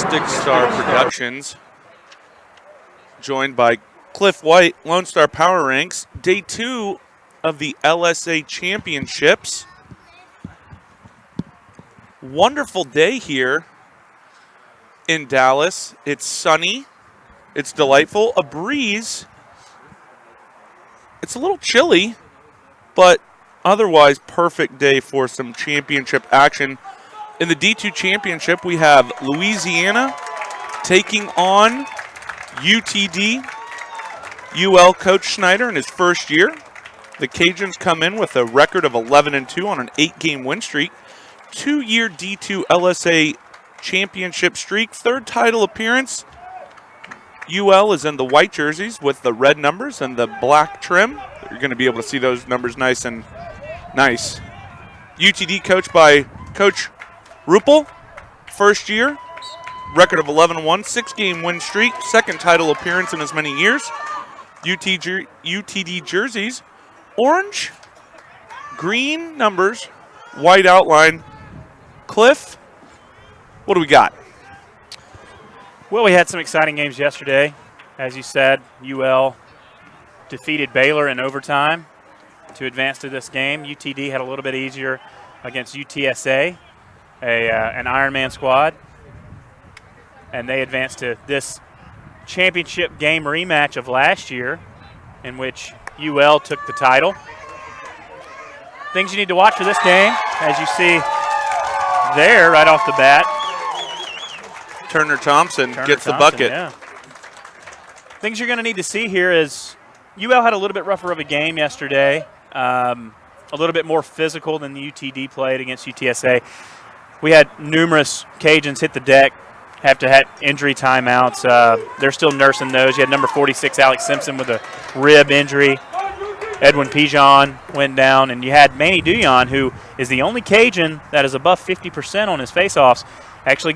Stick Star Productions, joined by Cliff White, Lone Star Power Ranks. Day 2 of the LSA Championships. Wonderful day here in Dallas. It's sunny. It's delightful. A breeze. It's a little chilly, but otherwise perfect day for some championship action. In the D2 Championship, we have Louisiana taking on UTD. UL Coach Schneider in his first year. The Cajuns come in with a record of 11-2 on an 8-game win streak. 2-year D2 LSA championship streak. Third title appearance. UL is in the white jerseys with the red numbers and the black trim. You're going to be able to see those numbers nice and nice. UTD coached by Coach Ruppel, first year, record of 11-1, 6-game win streak, second title appearance in as many years. UTD jerseys, orange, green numbers, white outline. Cliff, what do we got? Well, we had some exciting games yesterday. As you said, UL defeated Baylor in overtime to advance to this game. UTD had a little bit easier against UTSA, an Ironman squad, and they advanced to this championship game rematch of last year in which UL took the title. Things you need to watch for this game, as you see there right off the bat. Turner Thompson gets the bucket. Yeah. Things you're going to need to see here is UL had a little bit rougher of a game yesterday, a little bit more physical than the UTD played against UTSA. We had numerous Cajuns hit the deck, have to have injury timeouts. They're still nursing those. You had number 46, Alex Simpson, with a rib injury. Edwin Pijon went down, and you had Manny Duyon, who is the only Cajun that is above 50% on his faceoffs. Actually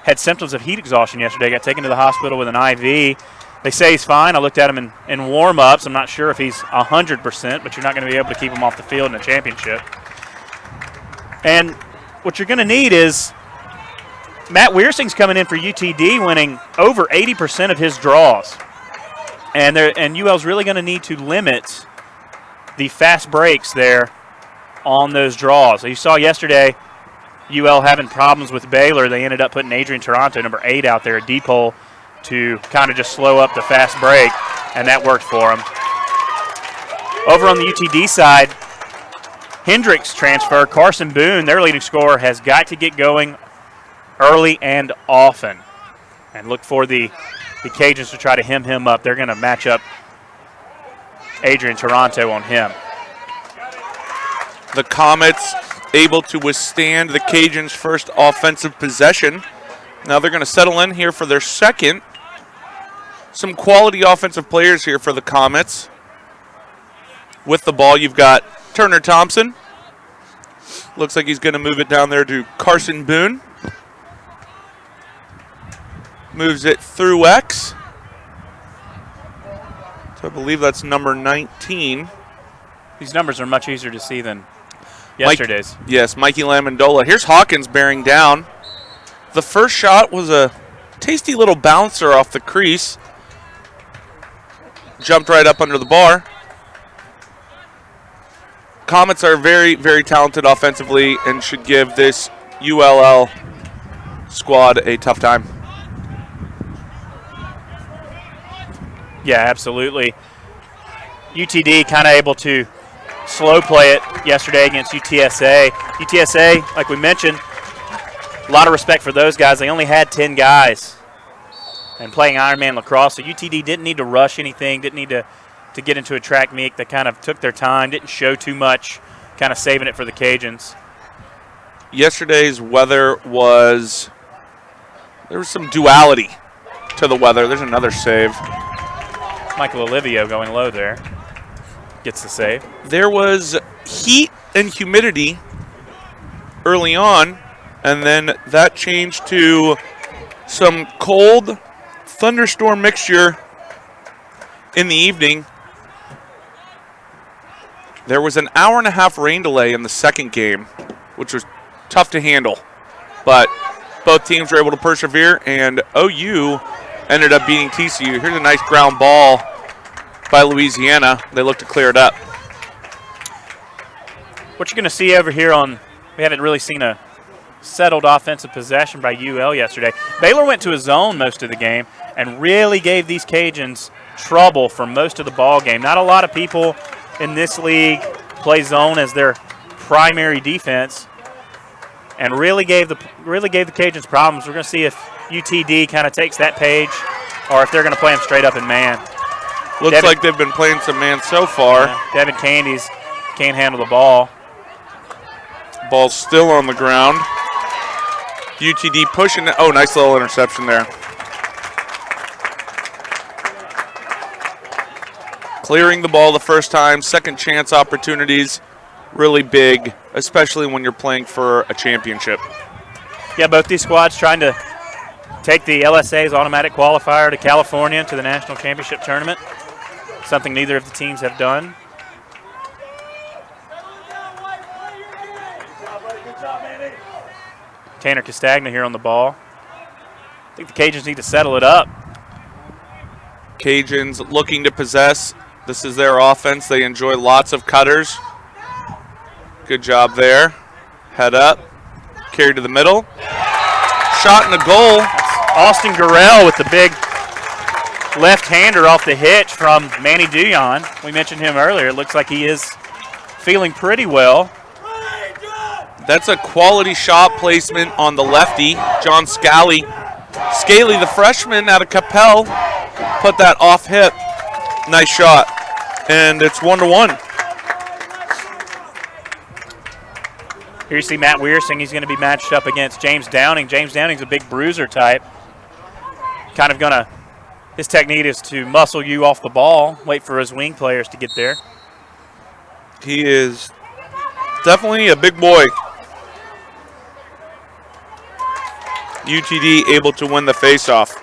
had symptoms of heat exhaustion yesterday, got taken to the hospital with an IV. They say he's fine. I looked at him in warm-ups. I'm not sure if he's 100%, but you're not going to be able to keep him off the field in a championship. And what you're going to need is Matt Wiersing's coming in for UTD, winning over 80% of his draws. And UL's really going to need to limit the fast breaks there on those draws. So you saw yesterday UL having problems with Baylor. They ended up putting Adrian Toronto, number 8, out there at deep hole to kind of just slow up the fast break, and that worked for him. Over on the UTD side, Hendricks transfer, Carson Boone, their leading scorer, has got to get going early and often. And look for the Cajuns to try to hem him up. They're going to match up Adrian Toronto on him. The Comets able to withstand the Cajuns' first offensive possession. Now they're going to settle in here for their second. Some quality offensive players here for the Comets. With the ball, you've got Turner Thompson. Looks like he's going to move it down there to Carson Boone. Moves it through X. So I believe that's number 19. These numbers are much easier to see than yesterday's. Yes, Mikey Lamondola. Here's Hawkins bearing down. The first shot was a tasty little bouncer off the crease. Jumped right up under the bar. Comets are very, very talented offensively and should give this ULL squad a tough time. Yeah, absolutely. UTD kind of able to slow play it yesterday against UTSA. UTSA, like we mentioned, a lot of respect for those guys. They only had 10 guys and playing Ironman lacrosse. So UTD didn't need to rush anything, didn't need to get into a track meet. They kind of took their time, didn't show too much, kind of saving it for the Cajuns. Yesterday's weather was, there was some duality to the weather. There's another save. Michael Olivio going low there. Gets the save. There was heat and humidity early on, and then that changed to some cold thunderstorm mixture in the evening. There was an hour-and-a-half rain delay in the second game, which was tough to handle. But Both teams were able to persevere, and OU ended up beating TCU. Here's a nice ground ball by Louisiana. They look to clear it up. What you're going to see over here we haven't really seen a settled offensive possession by UL yesterday. Baylor went to a zone most of the game and really gave these Cajuns trouble for most of the ball game. Not a lot of people in this league play zone as their primary defense, and really gave the Cajuns problems. We're going to see if UTD kind of takes that page or if they're going to play them straight up in man. Looks like they've been playing some man so far. Yeah, Devin Candies can't handle the ball. Ball's still on the ground. UTD pushing it. Oh, nice little interception there. Clearing the ball the first time. Second chance opportunities, really big, especially when you're playing for a championship. Yeah, both these squads trying to take the LSA's automatic qualifier to California to the national championship tournament, something neither of the teams have done. Tanner Castagna here on the ball. I think the Cajuns need to settle it up. Cajuns looking to possess. This is their offense. They enjoy lots of cutters. Good job there. Head up. Carry to the middle. Shot and a goal. That's Austin Gurrell with the big left-hander off the hitch from Manny Duyon. We mentioned him earlier. It looks like he is feeling pretty well. That's a quality shot placement on the lefty, John Scally. Scaley, the freshman out of Capel, put that off hip. Nice shot. And it's 1-1. Here you see Matt Weersing. He's going to be matched up against James Downing. James Downing's a big bruiser type. Kind of going to, his technique is to muscle you off the ball, wait for his wing players to get there. He is definitely a big boy. UTD able to win the faceoff.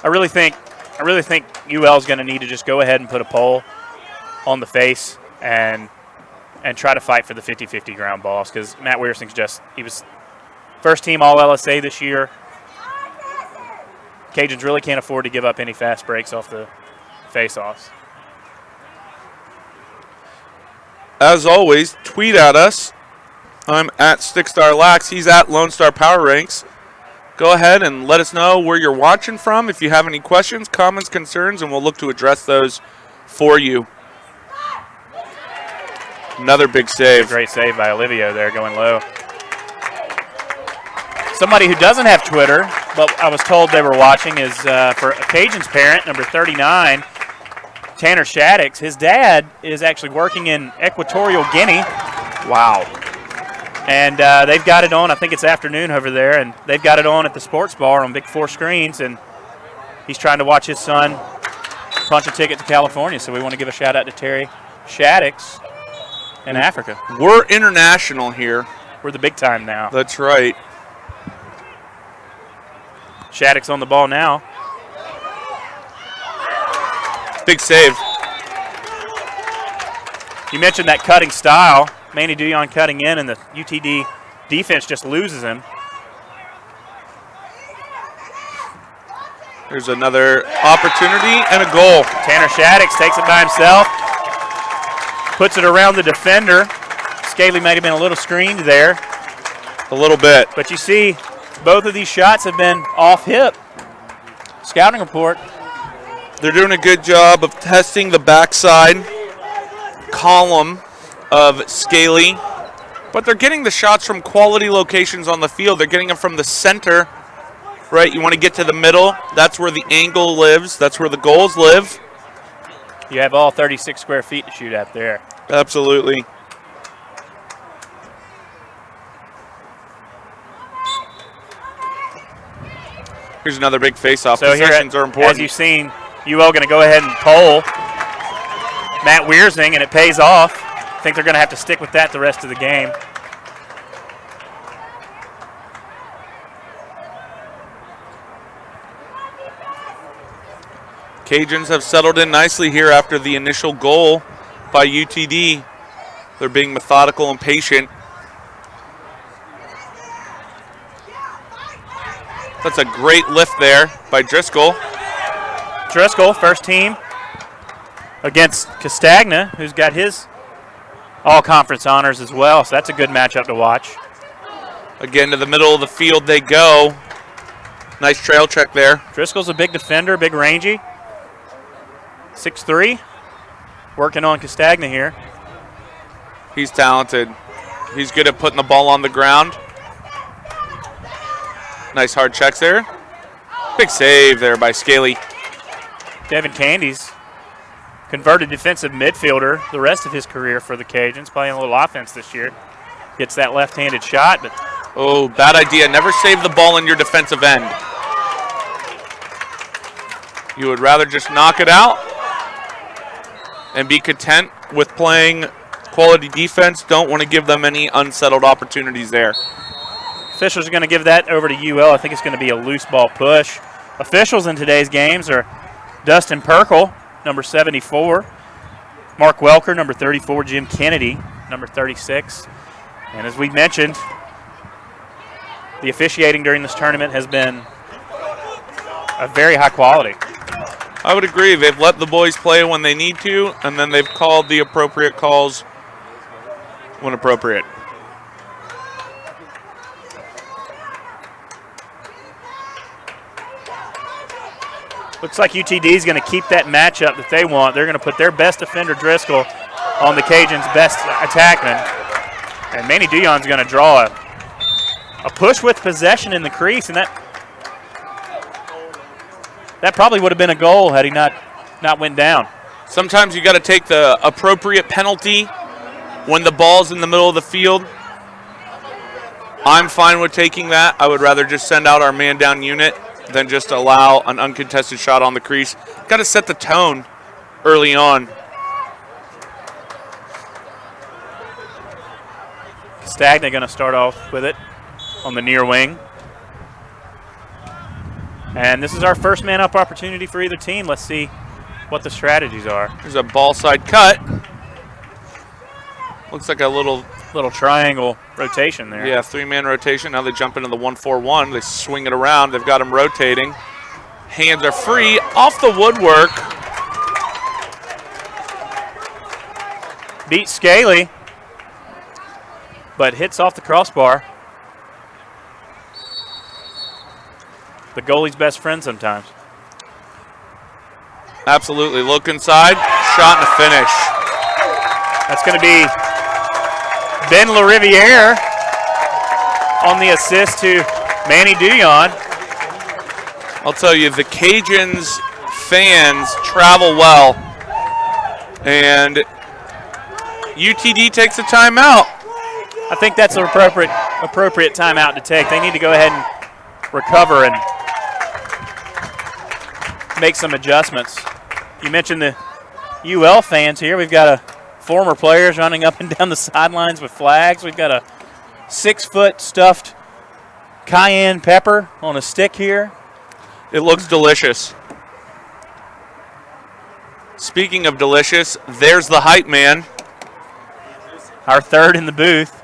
I really think UL is going to need to just go ahead and put a pole on the face and try to fight for the 50-50 ground balls, because Matt Weersing's he was first team All-LSA this year. Cajuns really can't afford to give up any fast breaks off the face-offs. As always, tweet at us. I'm at stickstarlax. He's at Lone Star Power Ranks. Go ahead and let us know where you're watching from. If you have any questions, comments, concerns, and we'll look to address those for you. Another big save. Great save by Olivio there, going low. Somebody who doesn't have Twitter, but I was told they were watching, is for a Cajuns parent, number 39, Tanner Shaddix. His dad is actually working in Equatorial Guinea. Wow. And they've got it on, I think it's afternoon over there, and they've got it on at the sports bar on big 4 screens, and he's trying to watch his son punch a ticket to California. So we want to give a shout out to Terry Shaddix in Africa. We're international here. We're the big time now. That's right. Shaddix on the ball now. Big save. You mentioned that cutting style. Manny Duyon cutting in, and the UTD defense just loses him. There's another opportunity and a goal. Tanner Shaddix takes it by himself, puts it around the defender. Scaley might have been a little screened there. A little bit. But you see, both of these shots have been off hip. Scouting report. They're doing a good job of testing the backside column of Scaley, but they're getting the shots from quality locations on the field. They're getting them from the center, right? You want to get to the middle. That's where the angle lives. That's where the goals live. You have all 36 square feet to shoot at there. Absolutely. Here's another big face-off. So Possessions are important. As you've seen, UL going to go ahead and pole Matt Weersing, and it pays off. I think they're going to have to stick with that the rest of the game. Cajuns have settled in nicely here after the initial goal by UTD. They're being methodical and patient. That's a great lift there by Driscoll. Driscoll, first team against Castagna, who's got his all-conference honors as well, so that's a good matchup to watch. Again, to the middle of the field they go. Nice trail check there. Driscoll's a big defender, big rangy. 6'3", working on Castagna here. He's talented. He's good at putting the ball on the ground. Nice hard checks there. Big save there by Scaly. Devin Candy's converted defensive midfielder the rest of his career for the Cajuns, playing a little offense this year. Gets that left-handed shot, but oh, bad idea. Never save the ball in your defensive end. You would rather just knock it out and be content with playing quality defense. Don't want to give them any unsettled opportunities there. Officials are going to give that over to UL. I think it's going to be a loose ball push. Officials in today's games are Dustin Perkle, number 74, Mark Welker, number 34, Jim Kennedy, number 36. And as we mentioned, the officiating during this tournament has been a very high quality. I would agree. They've let the boys play when they need to, and then they've called the appropriate calls when appropriate. Looks like UTD is going to keep that matchup that they want. They're going to put their best defender, Driscoll, on the Cajuns' best attackman. And Manny Duyon's going to draw a push with possession in the crease, and that probably would have been a goal had he not went down. Sometimes you got to take the appropriate penalty when the ball's in the middle of the field. I'm fine with taking that. I would rather just send out our man-down unit than just allow an uncontested shot on the crease. Got to set the tone early on. Castagna going to start off with it on the near wing. And this is our first man-up opportunity for either team. Let's see what the strategies are. There's a ball side cut. Looks like a little triangle rotation there. Yeah, three-man rotation. Now they jump into the 1-4-1. They swing it around. They've got them rotating. Hands are free off the woodwork. Beat Scaly, but hits off the crossbar. The goalie's best friend sometimes. Absolutely. Look inside. Shot and a finish. That's going to be Ben LaRiviere on the assist to Manny Duyon. I'll tell you, the Cajuns fans travel well. And UTD takes a timeout. I think that's an appropriate timeout to take. They need to go ahead and recover and make some adjustments. You mentioned the UL fans here. We've got former players running up and down the sidelines with flags. We've got a 6-foot stuffed cayenne pepper on a stick here. It looks delicious. Speaking of delicious, there's the hype man. Our third in the booth.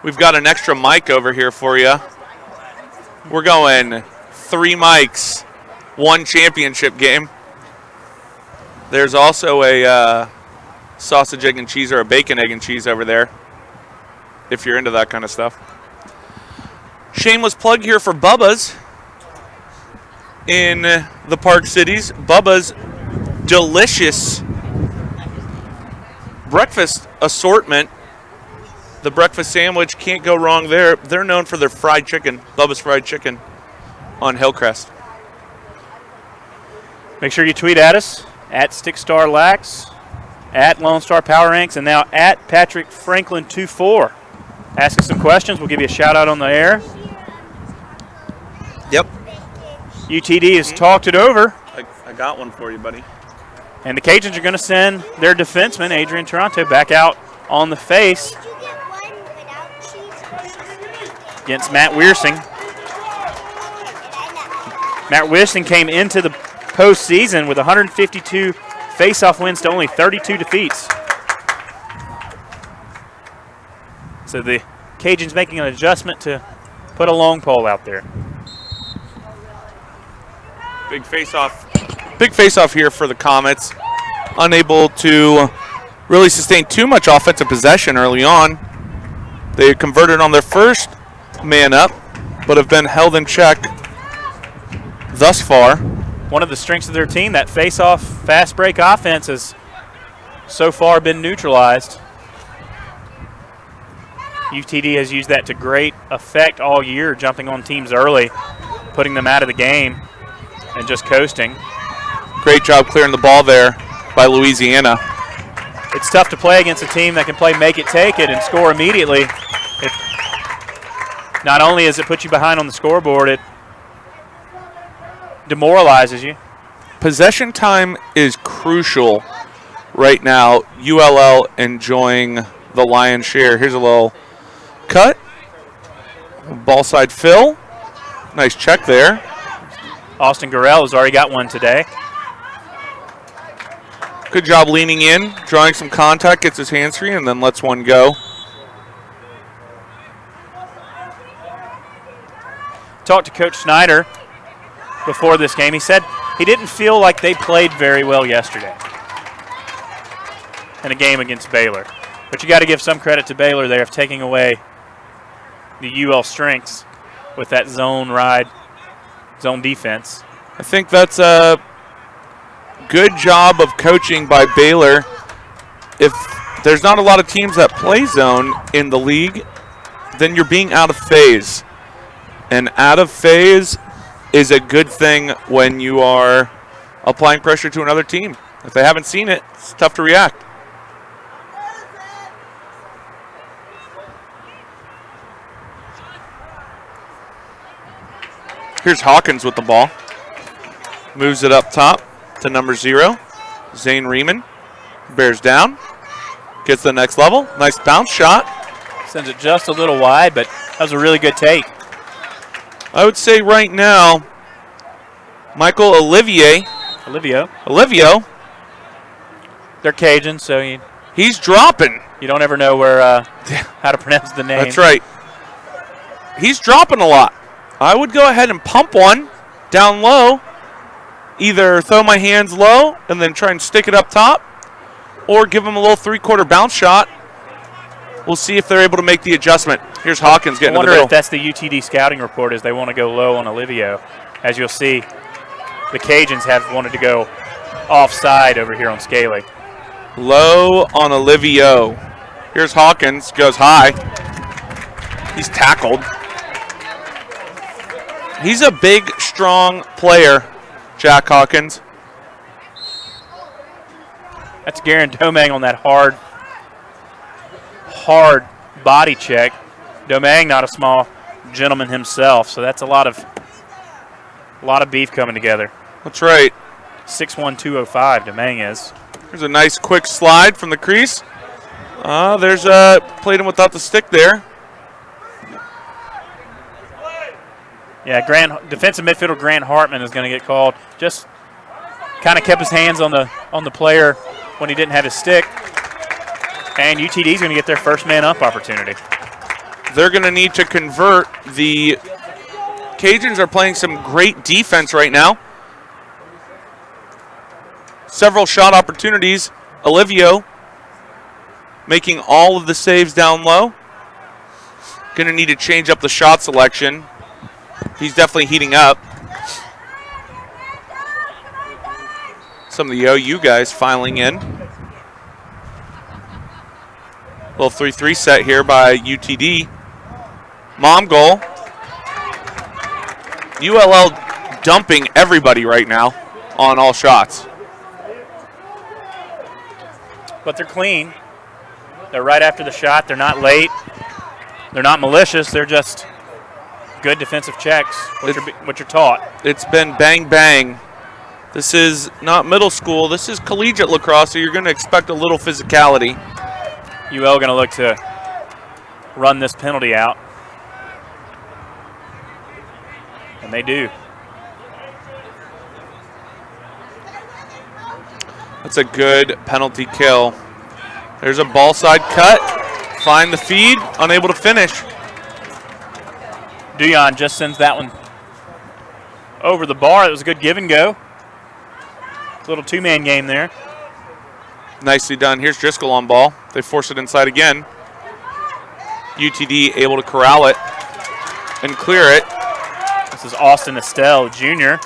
We've got an extra mic over here for you. We're going 3 mics, 1 championship game. There's also a sausage, egg, and cheese, or a bacon, egg, and cheese over there, if you're into that kind of stuff. Shameless plug here for Bubba's in the Park Cities. Bubba's delicious breakfast assortment. The breakfast sandwich, can't go wrong there. They're known for their fried chicken, Bubba's Fried Chicken on Hillcrest. Make sure you tweet at us, at stickstarlacrosse, at Lone Star Power Ranks, and now at Patrick Franklin 24. Ask us some questions. We'll give you a shout out on the air. Yep. UTD has talked it over. I got one for you, buddy. And the Cajuns are going to send their defenseman, Adrian Toronto, back out on the face against Matt Wiersing. Matt Wiersing came into the postseason with 152 face-off wins to only 32 defeats. So the Cajuns making an adjustment to put a long pole out there. Big face-off here for the Comets. Unable to really sustain too much offensive possession early on. They converted on their first man up, but have been held in check thus far. One of the strengths of their team, that face-off, fast break offense has so far been neutralized. UTD has used that to great effect all year, jumping on teams early, putting them out of the game, and just coasting. Great job clearing the ball there by Louisiana. It's tough to play against a team that can play make it, take it, and score immediately. Not only does it put you behind on the scoreboard, it demoralizes you. Possession time is crucial right now. ULL enjoying the lion's share. Here's a little cut. Ball side fill. Nice check there. Austin Gurrell has already got one today. Good job leaning in, drawing some contact, gets his hands free, and then lets one go. Talked to Coach Snyder before this game. He said he didn't feel like they played very well yesterday in a game against Baylor. But you got to give some credit to Baylor there of taking away the UL strengths with that zone ride, zone defense. I think that's a good job of coaching by Baylor. If there's not a lot of teams that play zone in the league, then you're being out of phase. And out of phase is a good thing when you are applying pressure to another team. If they haven't seen it, it's tough to react. Here's Hawkins with the ball. Moves it up top to number 0. Zane Riemann bears down. Gets to the next level. Nice bounce shot. Sends it just a little wide, but that was a really good take. I would say right now, Michael Olivio. They're Cajuns, so he's dropping. You don't ever know where how to pronounce the name. That's right. He's dropping a lot. I would go ahead and pump one down low. Either throw my hands low and then try and stick it up top, or give him a little 3/4 bounce shot. We'll see if they're able to make the adjustment. Here's Hawkins getting to the middle. I wonder if that's the UTD scouting report, is they want to go low on Olivio. As you'll see, the Cajuns have wanted to go offside over here on Scaly. Low on Olivio. Here's Hawkins, goes high. He's tackled. He's a big, strong player, Jack Hawkins. That's Garen Domang on that hard body check. Domang, not a small gentleman himself, so that's a lot of beef coming together. That's right. 6'1", 205, Domang is. There's a nice quick slide from the crease. There's played him without the stick there. Yeah, defensive midfielder Grant Hartman is going to get called. Just kind of kept his hands on the player when he didn't have his stick. And UTD is going to get their first man up opportunity. They're going to need to convert. The Cajuns are playing some great defense right now. Several shot opportunities. Olivio making all of the saves down low. Going to need to change up the shot selection. He's definitely heating up. Some of the OU guys filing in. Little 3-3 set here by UTD. Mom goal. ULL dumping everybody right now on all shots. But they're clean. They're right after the shot. They're not late. They're not malicious. They're just good defensive checks, what you're taught. It's been bang, bang. This is not middle school. This is collegiate lacrosse, so you're going to expect a little physicality. UL going to look to run this penalty out. And they do. That's a good penalty kill. There's a ball side cut. Find the feed, unable to finish. Duyon just sends that one over the bar. It was a good give and go. Little two-man game there. Nicely done. Here's Driscoll on ball. They force it inside again. UTD able to corral it and clear it. This is Austin Estelle, Jr.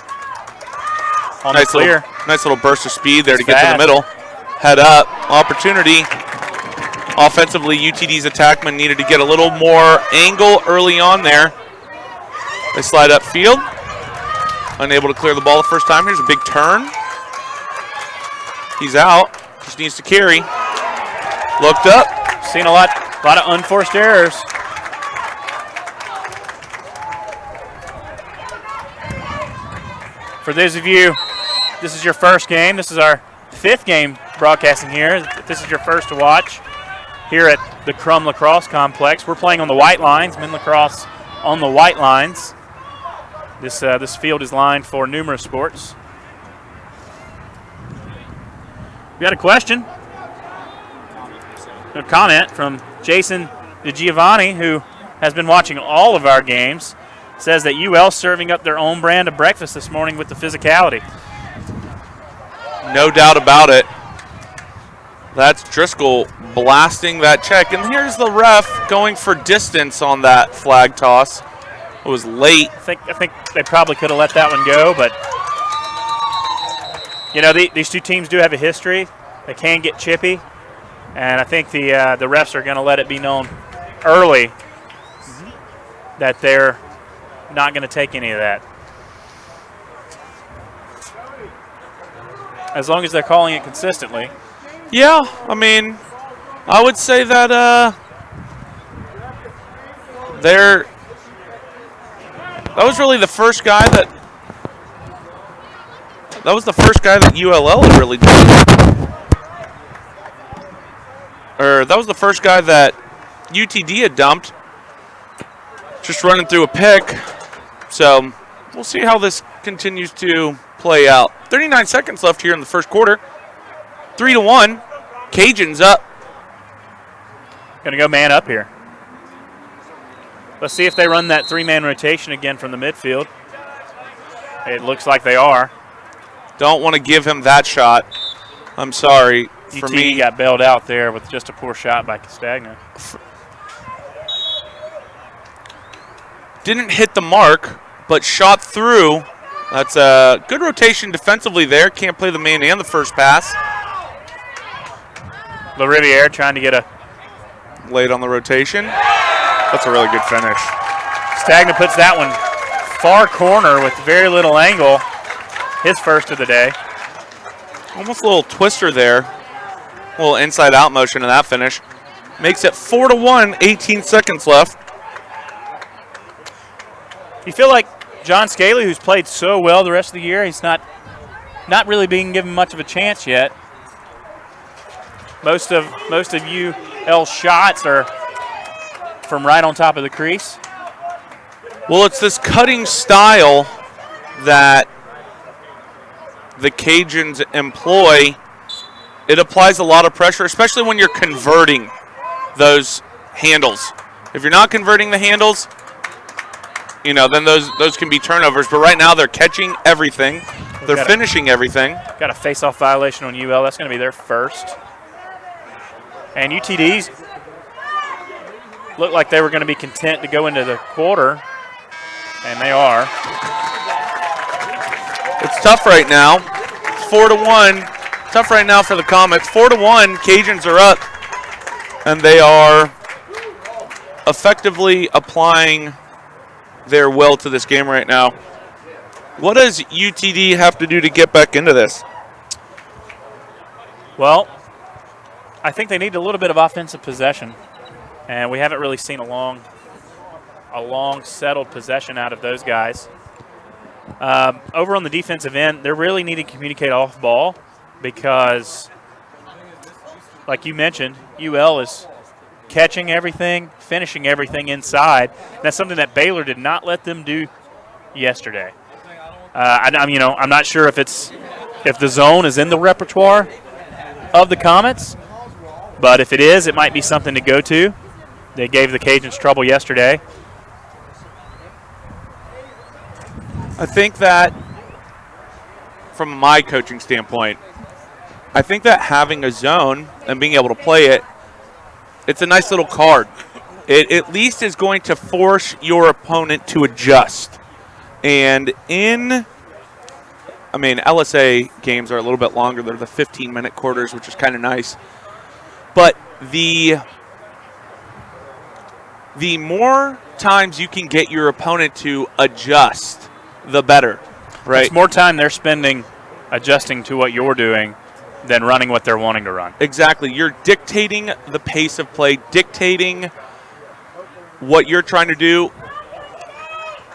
on the clear. Nice little burst of speed there to get fast. to the middle. Head up. Opportunity. Offensively, UTD's attackman needed to get a little more angle early on there. They slide upfield. Unable to clear the ball the first time. Here's a big turn. He's out. Just needs to carry. Looked up. Seen a lot of unforced errors. For those of you, this is your first game. This is our 5th game broadcasting here. If this is your first to watch here at the Crum Lacrosse Complex. We're playing on the white lines, men lacrosse on the white lines. This field is lined for numerous sports. We got a question, a comment from Jason DiGiovanni, who has been watching all of our games. Says that UL serving up their own brand of breakfast this morning with the physicality. No doubt about it. That's Driscoll blasting that check. And here's the ref going for distance on that flag toss. It was late. I think they probably could have let that one go, but you know, these two teams do have a history. They can get chippy, and I think the refs are going to let it be known early that they're not going to take any of that. As long as they're calling it consistently. Yeah, I mean, I would say that that was really the first guy that ULL had really done. Or that was the first guy that UTD had dumped. Just running through a pick. So we'll see how this continues to play out. 39 seconds left here in the first quarter. 3-1. Cajuns up. Gonna go man up here. Let's see if they run that 3-man rotation again from the midfield. It looks like they are. Don't want to give him that shot. I'm sorry. For UTD me, got bailed out there with just a poor shot by Castagna. Didn't hit the mark, but shot through. That's a good rotation defensively there. Can't play the man and the first pass. Le Riviere trying to get a late on the rotation. That's a really good finish. Castagna puts that one far corner with very little angle. His first of the day. Almost a little twister there. A little inside-out motion in that finish. Makes it 4-1, 18 seconds left. You feel like John Scaley, who's played so well the rest of the year, he's not really being given much of a chance yet. Most of UL's shots are from right on top of the crease. Well, it's this cutting style that the Cajuns employ. It applies a lot of pressure, especially when you're converting those handles. If you're not converting the handles, you know, then those can be turnovers. But right now they're catching everything. They're finishing everything. Got a face-off violation on UL. That's going to be their first. And UTD's looked like they were going to be content to go into the quarter, and they are. It's tough right now. 4-1. Tough right now for the Comets. 4-1. Cajuns are up, and they are effectively applying their will to this game right now. What does UTD have to do to get back into this? Well, I think they need a little bit of offensive possession, and we haven't really seen a long settled possession out of those guys. Over on the defensive end, they're really needing to communicate off ball because, like you mentioned, UL is catching everything, finishing everything inside. That's something that Baylor did not let them do yesterday. I'm not sure if the zone is in the repertoire of the Comets, but if it is, it might be something to go to. They gave the Cajuns trouble yesterday. I think that from my coaching standpoint, I think that having a zone and being able to play it, it's a nice little card. It at least is going to force your opponent to adjust. And LSA games are a little bit longer. They're the 15-minute quarters, which is kind of nice. But the more times you can get your opponent to adjust, the better, right? It's more time they're spending adjusting to what you're doing than running what they're wanting to run. Exactly. You're dictating the pace of play, dictating what you're trying to do.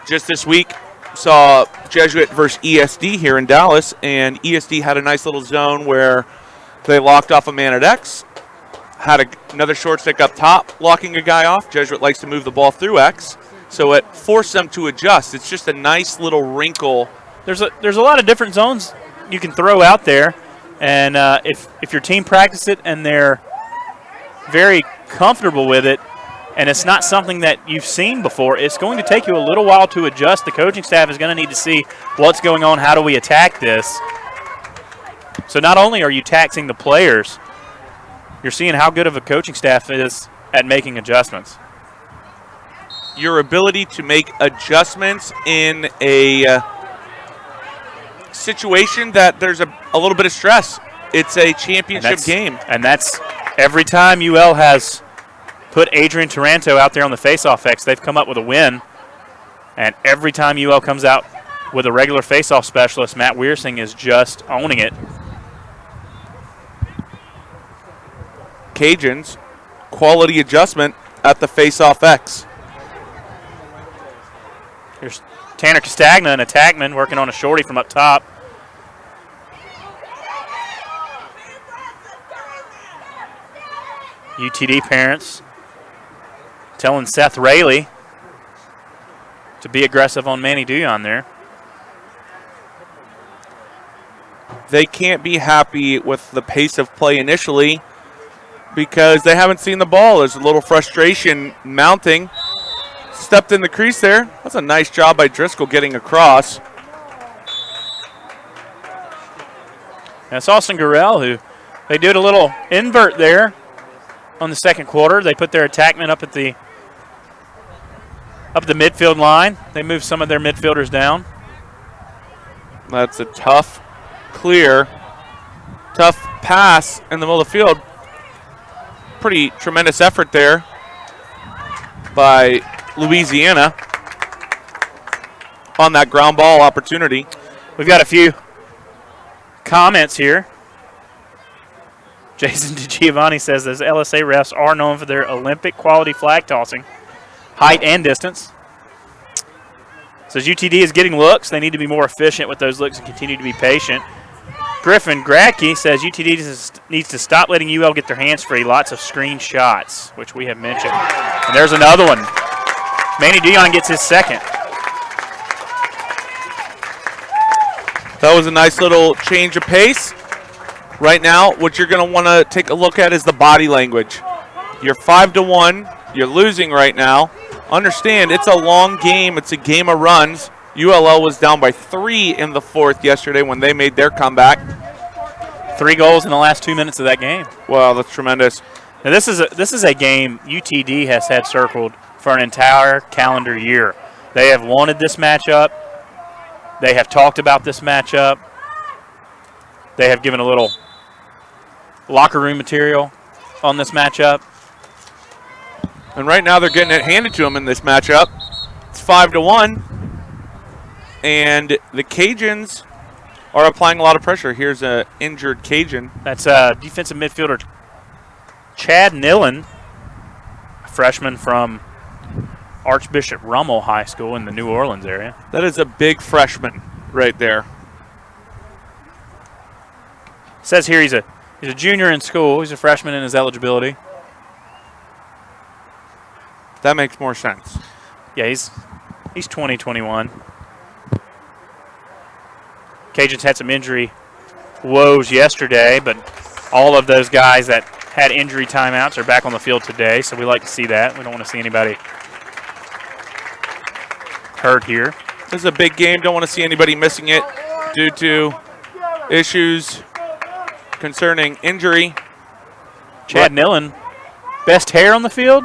Just this week, saw Jesuit versus ESD here in Dallas, and ESD had a nice little zone where they locked off a man at X, had another short stick up top, locking a guy off. Jesuit likes to move the ball through X, so it forced them to adjust. It's just a nice little wrinkle. There's a lot of different zones you can throw out there, and if your team practices it and they're very comfortable with it, and it's not something that you've seen before, it's going to take you a little while to adjust. The coaching staff is going to need to see what's going on, how do we attack this. So not only are you taxing the players, you're seeing how good of a coaching staff is at making adjustments. Your ability to make adjustments in a situation that there's a little bit of stress. It's a championship game. And that's every time UL has put Adrian Taranto out there on the faceoff X, they've come up with a win. And every time UL comes out with a regular faceoff specialist, Matt Weersing is just owning it. Cajuns, quality adjustment at the faceoff X. Here's Tanner Castagna, an attackman, working on a shorty from up top. UTD parents telling Seth Rayleigh to be aggressive on Manny Duyon there. They can't be happy with the pace of play initially because they haven't seen the ball. There's a little frustration mounting. Stepped in the crease there. That's a nice job by Driscoll getting across. That's Austin Gurrell, who they did a little invert there on the second quarter. They put their attackmen up at the midfield line. They moved some of their midfielders down. That's a tough, clear, tough pass in the middle of the field. Pretty tremendous effort there by Louisiana on that ground ball opportunity. We've got a few comments here. Jason DiGiovanni says those LSA refs are known for their Olympic quality flag tossing, height and distance. Says UTD is getting looks. They need to be more efficient with those looks and continue to be patient. Griffin Gradke says UTD needs to stop letting UL get their hands free. Lots of screen shots, which we have mentioned. And there's another one. Manny Dion gets his second. That was a nice little change of pace. Right now, what you're going to want to take a look at is the body language. You're 5-1. You're losing right now. Understand, it's a long game. It's a game of runs. ULL was down by 3 in the fourth yesterday when they made their comeback. 3 goals in the last 2 minutes of that game. Wow, that's tremendous. Now this is a game UTD has had circled for an entire calendar year. They have wanted this matchup. They have talked about this matchup. They have given a little locker room material on this matchup. And right now they're getting it handed to them in this matchup. It's 5-1. And the Cajuns are applying a lot of pressure. Here's an injured Cajun. That's defensive midfielder Chad Nillen, a freshman from Archbishop Rummel High School in the New Orleans area. That is a big freshman right there. Says here he's a junior in school. He's a freshman in his eligibility. That makes more sense. Yeah, he's 20, 21. Cajuns had some injury woes yesterday, but all of those guys that had injury timeouts are back on the field today, so we like to see that. We don't want to see anybody hurt here. This is a big game. Don't want to see anybody missing it due to issues concerning injury. Chad Nillen, best hair on the field?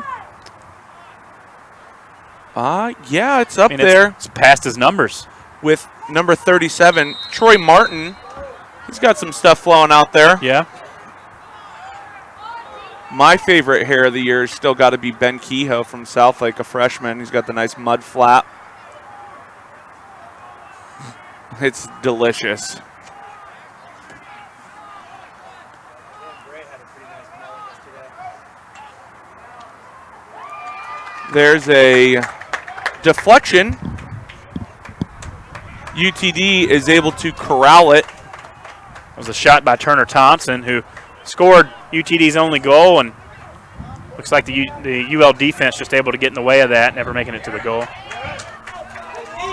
Yeah, it's up there. It's past his numbers. With number 37, Troy Martin. He's got some stuff flowing out there. Yeah. My favorite hair of the year has still got to be Ben Kehoe from Southlake, a freshman. He's got the nice mud flap. It's delicious. There's a deflection. UTD is able to corral it. It was a shot by Turner Thompson, who scored UTD's only goal, and looks like the UL defense just able to get in the way of that, never making it to the goal.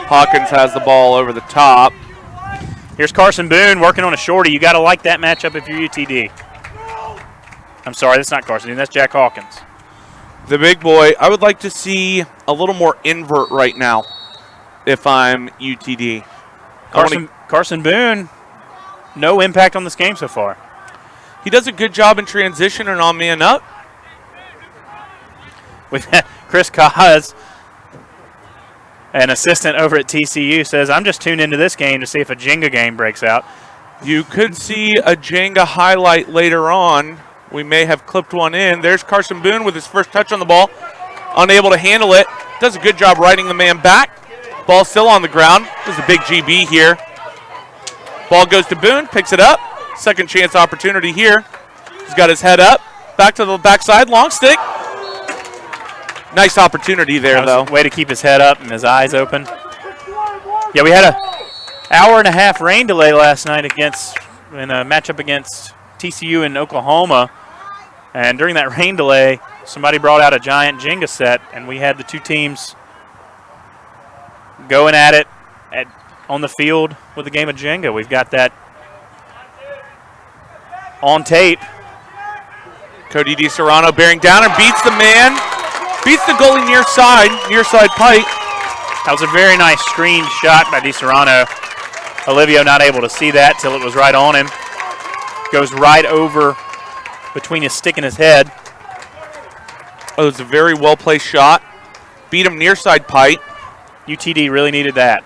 Hawkins has the ball over the top. Here's Carson Boone working on a shorty. You got to like that matchup if you're UTD. I'm sorry, that's not Carson Boone, that's Jack Hawkins. The big boy, I would like to see a little more invert right now if I'm UTD. Carson Boone, no impact on this game so far. He does a good job in transition and on man up. With Chris Kaz, an assistant over at TCU, says, I'm just tuned into this game to see if a Jenga game breaks out. You could see a Jenga highlight later on. We may have clipped one in. There's Carson Boone with his first touch on the ball. Unable to handle it. Does a good job riding the man back. Ball still on the ground. There's a big GB here. Ball goes to Boone, picks it up. Second chance opportunity here. He's got his head up. Back to the backside, long stick. Nice opportunity there, though. Way to keep his head up and his eyes open. Yeah, we had an hour-and-a-half rain delay last night in a matchup against TCU in Oklahoma. And during that rain delay, somebody brought out a giant Jenga set, and we had the two teams going at it on the field with a game of Jenga. We've got that on tape. Cody DiSerrano bearing down and beats the man. Beats the goalie near side pipe. That was a very nice screen shot by DiSerrano. Olivio not able to see that till it was right on him. Goes right over between his stick and his head. Oh, it was a very well-placed shot. Beat him near side pipe. UTD really needed that.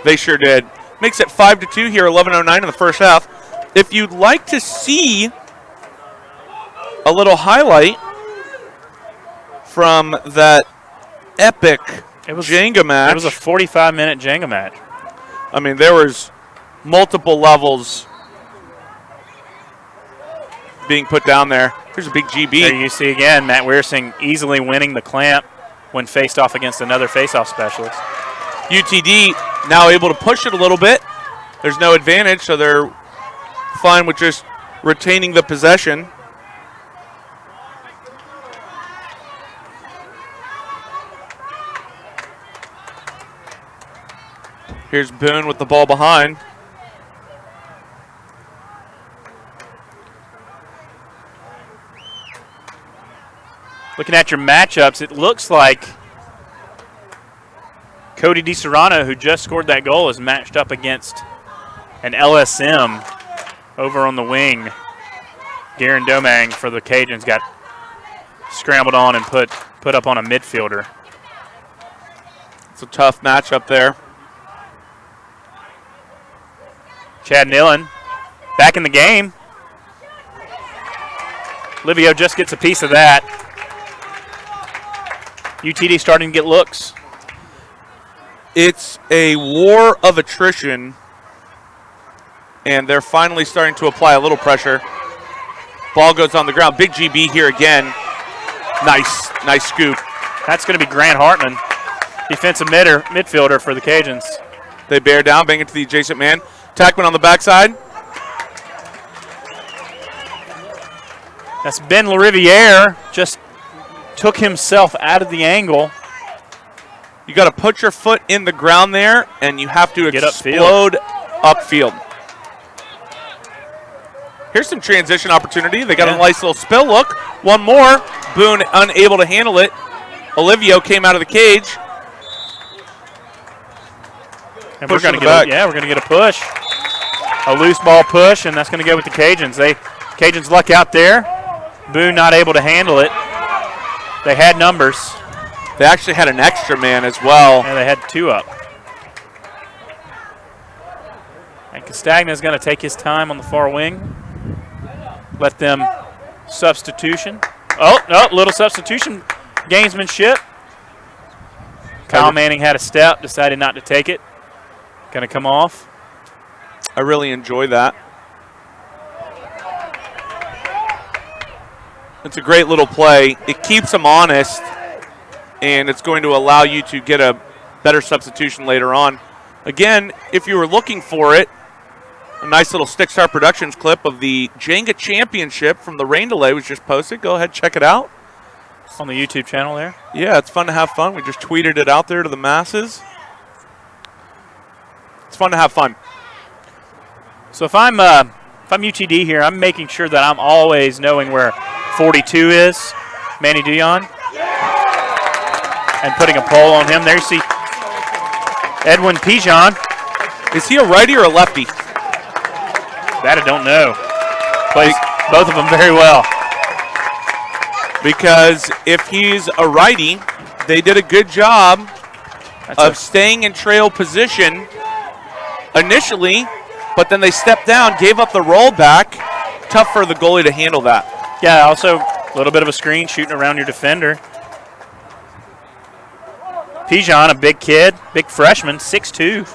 They sure did. Makes it 5-2 here, 11:09 in the first half. If you'd like to see a little highlight from that epic Jenga match. It was a 45-minute Jenga match. I mean, there was multiple levels being put down there. Here's a big GB. There you see again, Matt Wearsing easily winning the clamp when faced off against another face-off specialist. UTD now able to push it a little bit. There's no advantage, so they're fine with just retaining the possession. Here's Boone with the ball behind. Looking at your matchups, it looks like Cody DiSerrano, who just scored that goal, is matched up against an LSM over on the wing. Garen Domang for the Cajuns got scrambled on and put up on a midfielder. It's a tough matchup there. Chad Nillen back in the game. Livio just gets a piece of that. UTD starting to get looks. It's a war of attrition, and they're finally starting to apply a little pressure. Ball goes on the ground. Big GB here again. Nice scoop. That's going to be Grant Hartman, defensive midfielder for the Cajuns. They bear down, bang it to the adjacent man. Tackman on the backside. That's Ben LaRiviere, just took himself out of the angle. You got to put your foot in the ground there, and you have to explode upfield. Here's some transition opportunity. They got a nice little spill look. One more. Boone unable to handle it. Olivio came out of the cage. And we're going to get a push. A loose ball push, and that's going to go with the Cajuns. Cajuns luck out there. Boone not able to handle it. They had numbers. They actually had an extra man as well. And they had 2 up. And Castagna is going to take his time on the far wing. Let them substitution. Oh, no, little substitution. Gamesmanship. Kyle Manning had a step, decided not to take it. Going to come off. I really enjoy that. It's a great little play. It keeps them honest, and it's going to allow you to get a better substitution later on. Again, if you were looking for it, a nice little Stickstar Productions clip of the Jenga Championship from the rain delay was just posted. Go ahead, check it out. On the YouTube channel there? Yeah, it's fun to have fun. We just tweeted it out there to the masses. It's fun to have fun. So if I'm UTD here, I'm making sure that I'm always knowing where 42 is, Manny Dion, and putting a pole on him. There you see Edwin Pijon. Is he a righty or a lefty? That I don't know. Plays both of them very well. Because if he's a righty, they did a good job of staying in trail position initially, but then they stepped down, gave up the rollback. Tough for the goalie to handle that. Yeah, also a little bit of a screen shooting around your defender. Pijon, a big kid, big freshman, 6'2".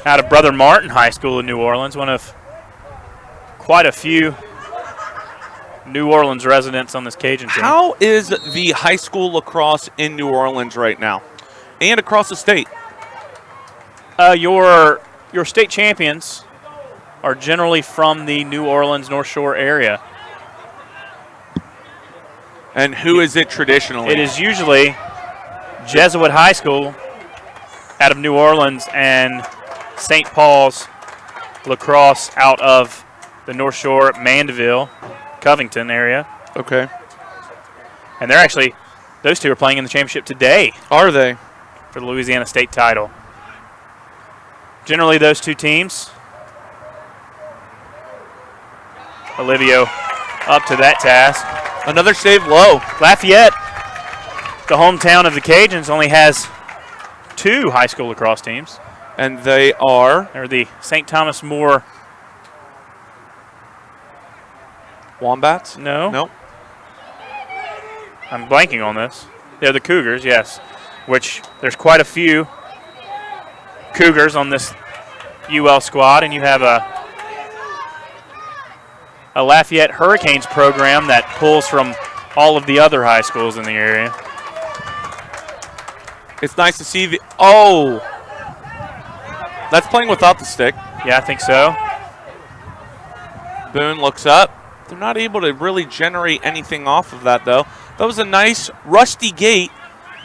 Out of Brother Martin High School in New Orleans, one of quite a few New Orleans residents on this Cajun team. How is the high school lacrosse in New Orleans right now and across the state? Your state champions are generally from the New Orleans North Shore area. And who is it traditionally? It is usually Jesuit High School out of New Orleans and St. Paul's lacrosse out of the North Shore, Mandeville, Covington area. Okay. And they're actually, those two are playing in the championship today. Are they? For the Louisiana State title. Generally, those two teams. Olivio up to that task. Another save low. Lafayette, the hometown of the Cajuns, only has 2 high school lacrosse teams. And they are? They're the St. Thomas More. Wombats? No. Nope. I'm blanking on this. They're the Cougars, yes. Which there's quite a few Cougars on this UL squad, and you have a Lafayette Hurricanes program that pulls from all of the other high schools in the area. It's nice to see the, oh, that's playing without the stick. Yeah, I think so. Boone looks up. They're not able to really generate anything off of that, though. That was a nice rusty gate,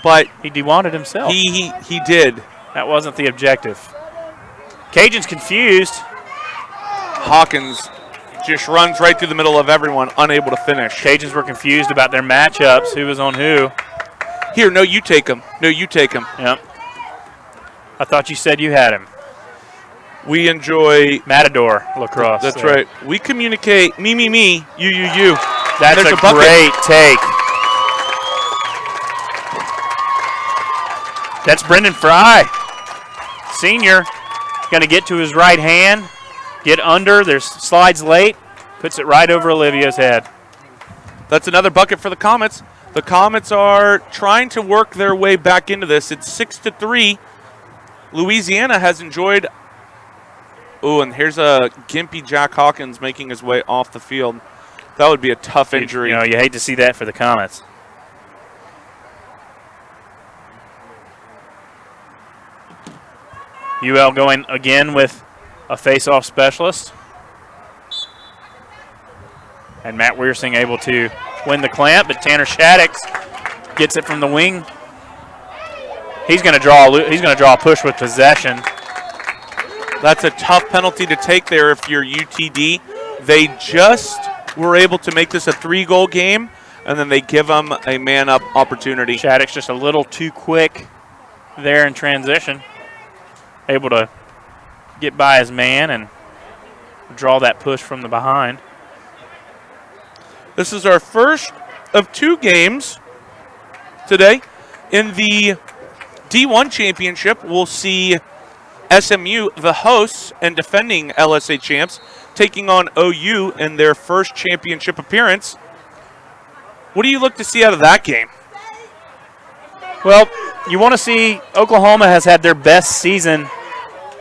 but he de-wanted himself. He did. That wasn't the objective. Cajuns confused. Hawkins just runs right through the middle of everyone, unable to finish. Cajuns were confused about their matchups, who was on who. Here, no, you take him. No, you take him. Yep. I thought you said you had him. We enjoy Matador lacrosse. That's there. Right. We communicate me, you. That's a great take. That's Brendan Fry, senior. Going to get to his right hand, get under. There's slides late, puts it right over Olivio's head. That's another bucket for the Comets. The Comets are trying to work their way back into this. It's 6-3. Louisiana has enjoyed. Oh, and here's a gimpy Jack Hawkins making his way off the field. That would be a tough injury. You know, you hate to see that for the Comets. UL going again with a face-off specialist. And Matt Weersing able to win the clamp, but Tanner Shaddix gets it from the wing. He's going to draw a push with possession. That's a tough penalty to take there if you're UTD. They just were able to make this a 3-goal game, and then they give them a man-up opportunity. Shaddix just a little too quick there in transition. Able to get by his man and draw that push from the behind. This is our first of 2 games today. In the D1 championship, we'll see SMU, the hosts and defending LSA champs, taking on OU in their first championship appearance. What do you look to see out of that game? Well, you want to see Oklahoma has had their best season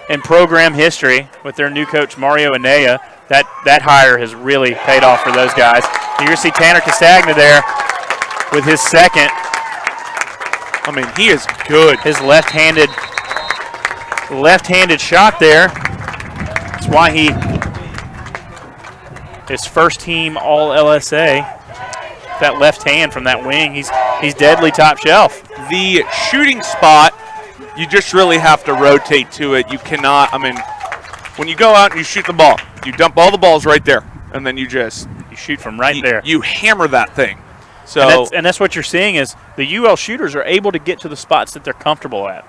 in program history with their new coach, Mario Anaya. That hire has really paid off for those guys. You're going to see Tanner Castagna there with his second. I mean, he is good. His left-handed shot there. That's why he is first team all LSA. That left hand from that wing, he's deadly top shelf. The shooting spot, you just really have to rotate to it. You cannot, I mean, when you go out and you shoot the ball, you dump all the balls right there, and then you shoot from right there. You hammer that thing. So and that's what you're seeing is the UL shooters are able to get to the spots that they're comfortable at.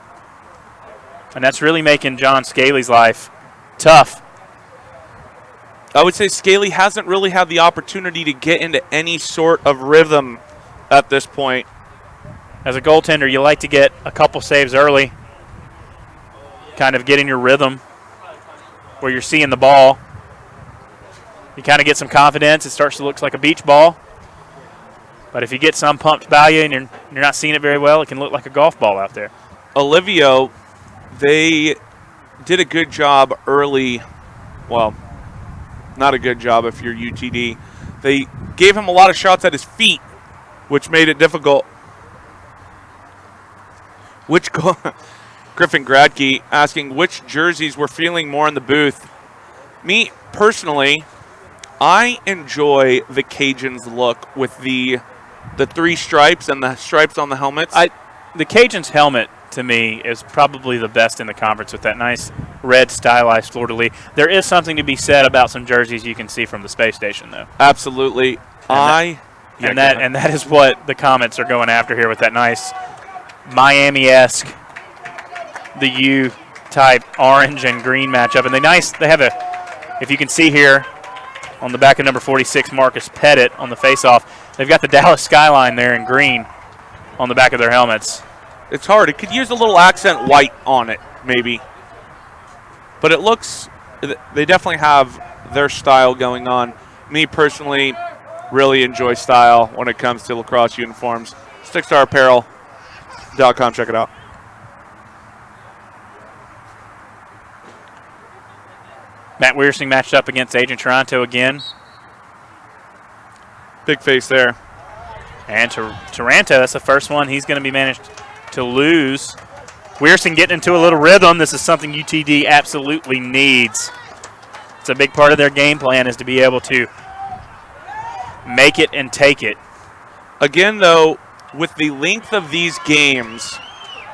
And that's really making John Scaly's life tough. I would say Scaly hasn't really had the opportunity to get into any sort of rhythm at this point. As a goaltender, you like to get a couple saves early, kind of get in your rhythm where you're seeing the ball. You kind of get some confidence. It starts to look like a beach ball. But if you get some pumped by you and you're not seeing it very well, it can look like a golf ball out there. Olivio, they did a good job early. Well, not a good job if you're UTD. They gave him a lot of shots at his feet, which made it difficult. Griffin Gradke asking which jerseys we're feeling more in the booth. Me, personally, I enjoy the Cajuns look with the 3 stripes and the stripes on the helmets. The Cajuns helmet, to me, is probably the best in the conference with that nice red stylized fleur-de-lis. There is something to be said about some jerseys you can see from the space station, though. Absolutely. And that is what the comments are going after here with that nice Miami-esque, the U-type orange and green matchup. And they have if you can see here on the back of number 46, Marcus Pettit on the face-off, they've got the Dallas skyline there in green on the back of their helmets. It's hard. It could use a little accent white on it, maybe. But it looks, they definitely have their style going on. Me, personally, really enjoy style when it comes to lacrosse uniforms. stickstarapparel.com, check it out. Matt Weersing matched up against Adrian Taranto again. Big face there. And Taranto, that's the first one he's going to be managed to lose. Weersing getting into a little rhythm. This is something UTD absolutely needs. It's a big part of their game plan is to be able to make it and take it. Again, though, with the length of these games,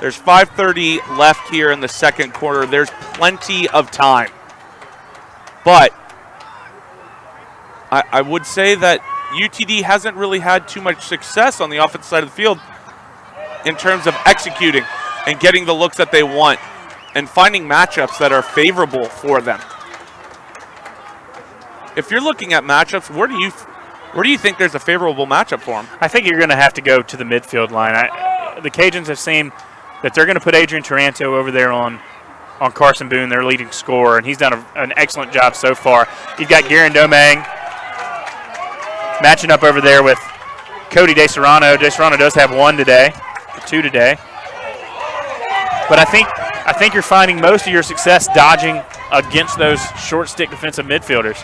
there's 5:30 left here in the second quarter. There's plenty of time. But I would say that UTD hasn't really had too much success on the offensive side of the field in terms of executing and getting the looks that they want and finding matchups that are favorable for them. If you're looking at matchups, where do you think there's a favorable matchup for them? I think you're going to have to go to the midfield line. The Cajuns have seen that they're going to put Adrian Taranto over there on Carson Boone, their leading scorer, and he's done an excellent job so far. You've got Garen Domang matching up over there with Cody De Serrano. De Serrano does have 2 today. But I think you're finding most of your success dodging against those short stick defensive midfielders.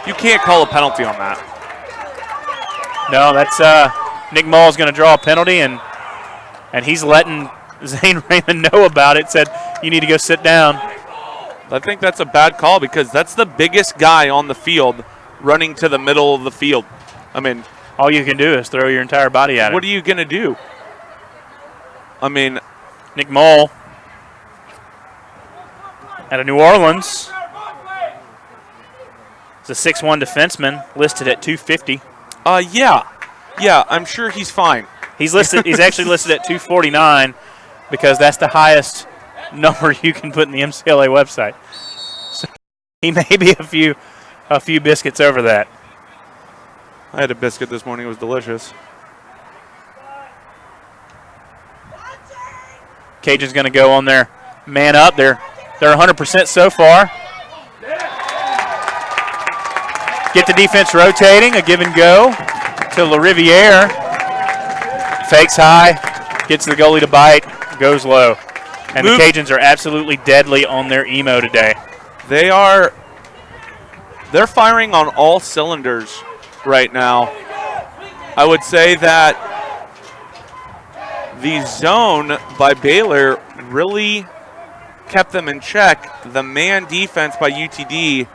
You can't call a penalty on that. No, that's Nick Mull's going to draw a penalty, and he's letting Zane Raymond know about it, said, you need to go sit down. I think that's a bad call because that's the biggest guy on the field running to the middle of the field. I mean, all you can do is throw your entire body at it. What are you going to do? I mean, Nick Mull out of New Orleans. He's a 6'1 defenseman listed at 250. Yeah, I'm sure he's fine. He's listed. He's actually listed at 249 because that's the highest number you can put in the MCLA website. So he may be a few biscuits over that. I had a biscuit this morning. It was delicious. Cajun's going to go on their man up. They're 100% so far. Get the defense rotating. A give and go to LaRiviere. Fakes high. Gets the goalie to bite. Goes low. And the Cajuns are absolutely deadly on their emo today. They're firing on all cylinders right now. I would say that the zone by Baylor really kept them in check. The man defense by UTD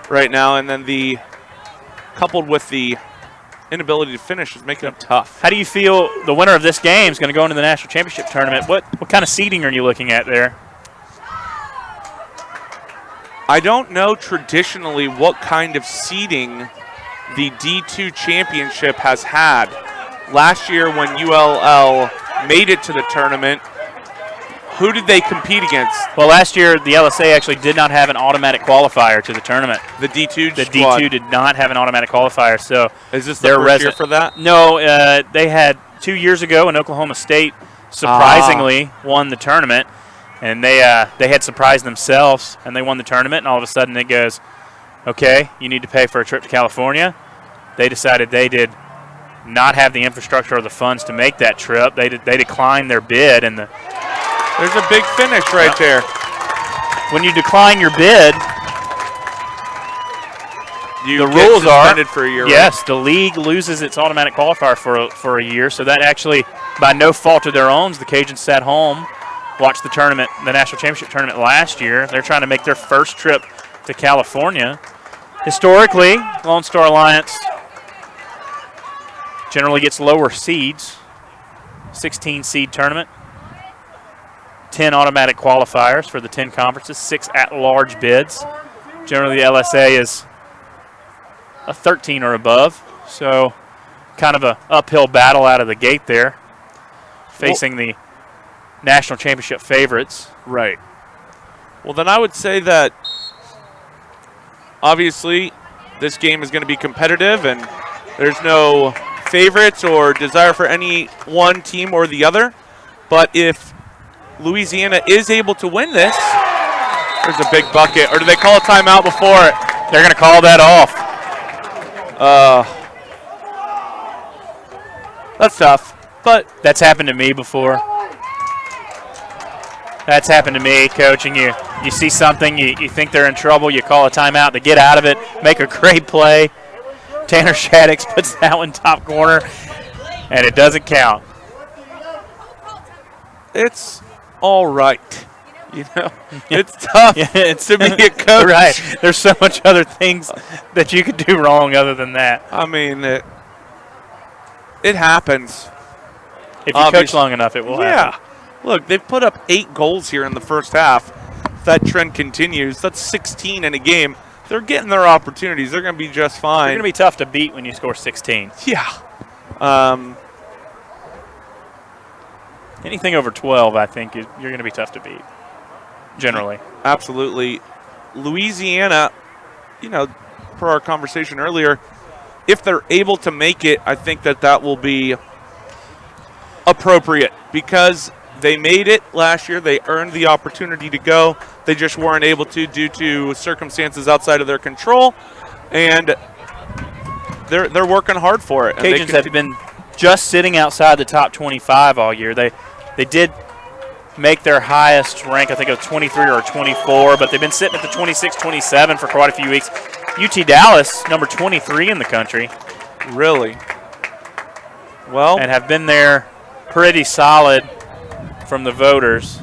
right now, and then coupled with the inability to finish is making it tough. How do you feel the winner of this game is going to go into the national championship tournament? What kind of seeding are you looking at there? I don't know traditionally what kind of seeding the D2 championship has had. Last year when ULL made it to the tournament, who did they compete against? Well, last year the LSA actually did not have an automatic qualifier to the tournament. The D2 The squad. D2 did not have an automatic qualifier. So is this the first year for that? No, they had 2 years ago when Oklahoma State surprisingly won the tournament, and they had surprised themselves, and they won the tournament, and all of a sudden it goes, okay, you need to pay for a trip to California. They decided they did not have the infrastructure or the funds to make that trip. They declined their bid, and there's a big finish right there. When you decline your bid, the rules are for a year. Yes, right? the league loses its automatic qualifier for a year. So that actually, by no fault of their own, the Cajuns sat home, watched the tournament, the national championship tournament last year. They're trying to make their first trip to California. Historically, Lone Star Alliance generally gets lower seeds. 16 seed tournament. 10 automatic qualifiers for the 10 conferences, 6 at-large bids. Generally, the LSA is a 13 or above, so kind of an uphill battle out of the gate there, facing the national championship favorites. Right. Well, then I would say that obviously this game is going to be competitive, and there's no favorites or desire for any one team or the other. But if Louisiana is able to win this, there's a big bucket. Or do they call a timeout before it? They're going to call that off. That's tough. But that's happened to me before. That's happened to me, Coach, and you see something, you think they're in trouble, you call a timeout to get out of it, make a great play. Tanner Shaddix puts that one top corner, and it doesn't count. It's all right. You know, it's tough to be a coach. Right. There's so much other things that you could do wrong other than that. I mean, it happens. If you coach long enough, it will happen. Look, they've put up 8 goals here in the first half. If that trend continues, that's 16 in a game. They're getting their opportunities. They're going to be just fine. They're going to be tough to beat when you score 16. Yeah. Anything over 12, I think, you're going to be tough to beat, generally. Absolutely. Louisiana, per our conversation earlier, if they're able to make it, I think that will be appropriate because they made it last year. They earned the opportunity to go. They just weren't able to due to circumstances outside of their control, and they're working hard for it. Cajuns have been just sitting outside the top 25 all year. They did make their highest rank, I think, of 23 or 24, but they've been sitting at the 26, 27 for quite a few weeks. UT Dallas, number 23 in the country. Really? Well, and have been there pretty solid from the voters.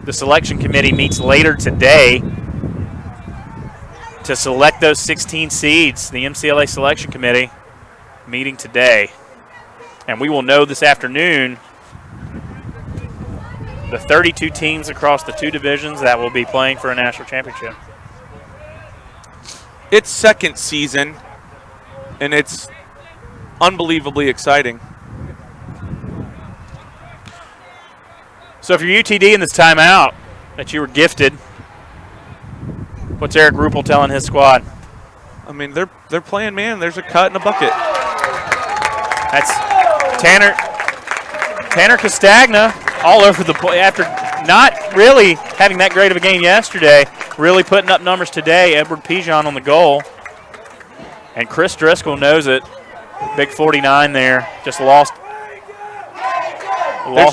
The selection committee meets later today to select those 16 seeds. The MCLA selection committee meeting today. And we will know this afternoon the 32 teams across the 2 divisions that will be playing for a national championship. It's second season, and it's unbelievably exciting. So if you're UTD in this timeout that you were gifted, what's Eric Ruppel telling his squad? I mean, they're playing man. There's a cut and a bucket. That's Tanner Castagna all over the play after not really having that great of a game yesterday, really putting up numbers today. Edward Pigeon on the goal. And Chris Driscoll knows it. Big 49 there. Just lost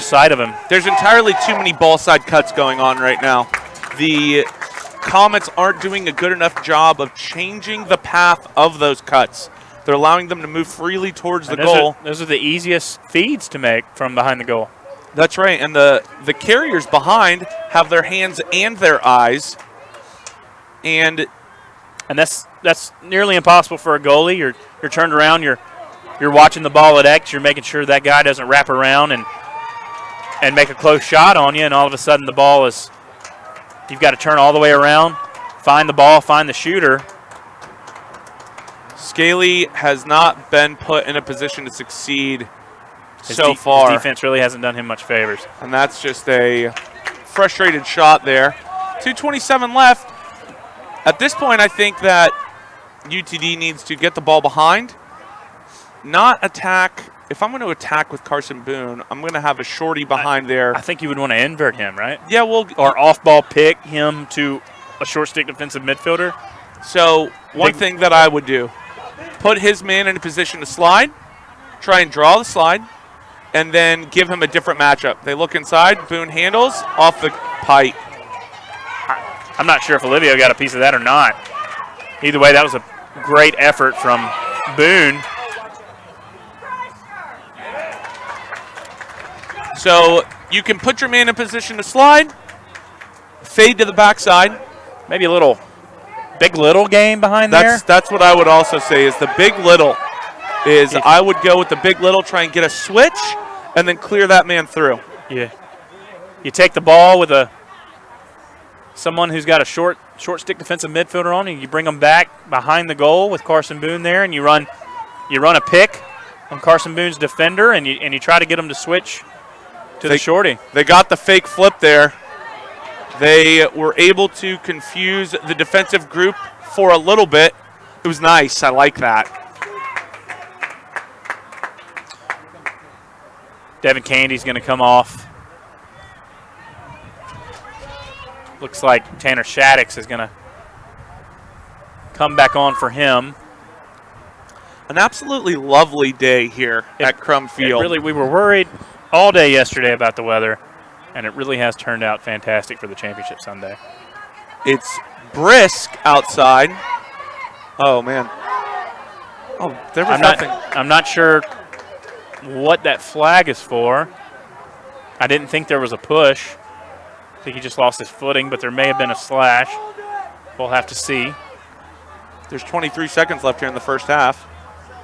sight of him. There's entirely too many ball side cuts going on right now. The Comets aren't doing a good enough job of changing the path of those cuts. They're allowing them to move freely towards the goal. Those are the easiest feeds to make from behind the goal. That's right, and the carriers behind have their hands and their eyes. And that's nearly impossible for a goalie. You're turned around, you're watching the ball at X, you're making sure that guy doesn't wrap around and make a close shot on you, and all of a sudden the ball is, you've got to turn all the way around, find the ball, find the shooter. Scaly has not been put in a position to succeed so far. His defense really hasn't done him much favors. And that's just a frustrated shot there. 2:27 left. At this point, I think that UTD needs to get the ball behind, not attack. If I'm going to attack with Carson Boone, I'm going to have a shorty behind there. I think you would want to invert him, right? Yeah, well, or off-ball pick him to a short stick defensive midfielder. So one thing that I would do, put his man in a position to slide, try and draw the slide, and then give him a different matchup. They look inside, Boone handles, off the pipe. I'm not sure if Olivia got a piece of that or not. Either way, that was a great effort from Boone. So you can put your man in position to slide, fade to the backside. Maybe a little big-little game behind there. That's what I would also say is the big-little is I would go with the big-little, try and get a switch, and then clear that man through. Yeah. You take the ball with someone who's got a short stick defensive midfielder on, and you bring them back behind the goal with Carson Boone there, and you run a pick on Carson Boone's defender, and you try to get them to switch to the shorty. They got the fake flip there. They were able to confuse the defensive group for a little bit. It was nice. I like that. Devin Candy's going to come off. Looks like Tanner Shaddix is going to come back on for him. An absolutely lovely day here at Crum Field. Really, we were worried all day yesterday about the weather, and it really has turned out fantastic for the championship Sunday. It's brisk outside. Oh, man. Oh, there was nothing. I'm not sure what that flag is for. I didn't think there was a push. I think he just lost his footing, but there may have been a slash. We'll have to see. There's 23 seconds left here in the first half.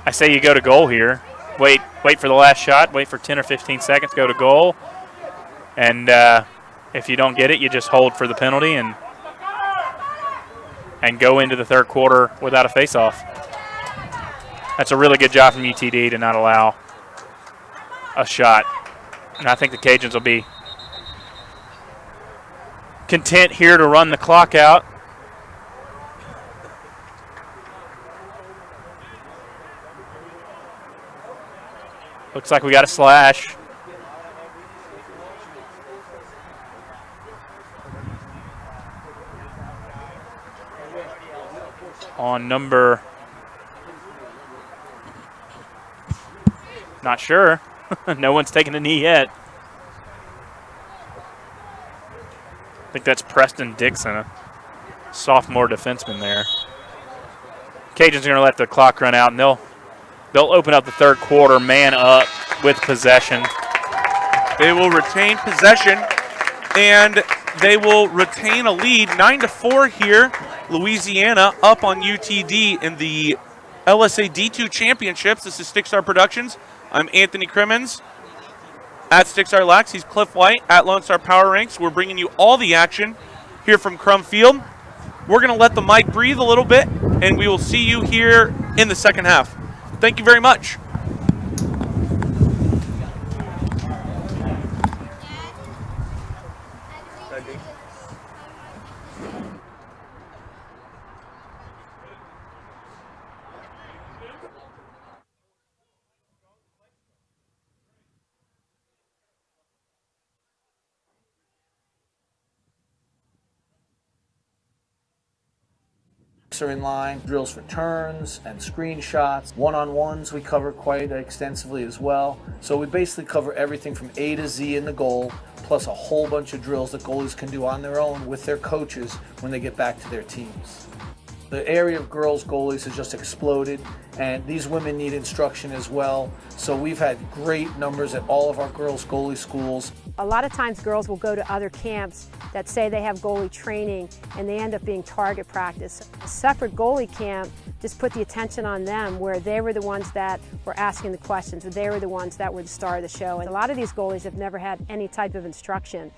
I say you go to goal here. Wait for the last shot. Wait for 10 or 15 seconds. Go to goal. And if you don't get it, you just hold for the penalty and go into the third quarter without a face-off. That's a really good job from UTD to not allow a shot. And I think the Cajuns will be content here to run the clock out. Looks like we got a slash. On number, not sure. No one's taken a knee yet. I think that's Preston Dixon, a sophomore defenseman there. Cajuns are going to let the clock run out, and they'll open up the third quarter, man up with possession. They will retain possession, and they will retain a lead, 9-4 here. Louisiana up on UTD in the LSA D2 Championships. This is Stickstar Productions. I'm Anthony Crimmins at Stickstar Lax. He's Cliff White at Lone Star Power Ranks. We're bringing you all the action here from Crum Field. We're going to let the mic breathe a little bit, and we will see you here in the second half. Thank you very much. Are in line, drills for turns and screenshots. One-on-ones we cover quite extensively as well. So we basically cover everything from A to Z in the goal, plus a whole bunch of drills that goalies can do on their own with their coaches when they get back to their teams. The area of girls goalies has just exploded, and these women need instruction as well. So we've had great numbers at all of our girls goalie schools. A lot of times girls will go to other camps that say they have goalie training and they end up being target practice. A separate goalie camp just put the attention on them, where they were the ones that were asking the questions, or they were the ones that were the star of the show. And a lot of these goalies have never had any type of instruction.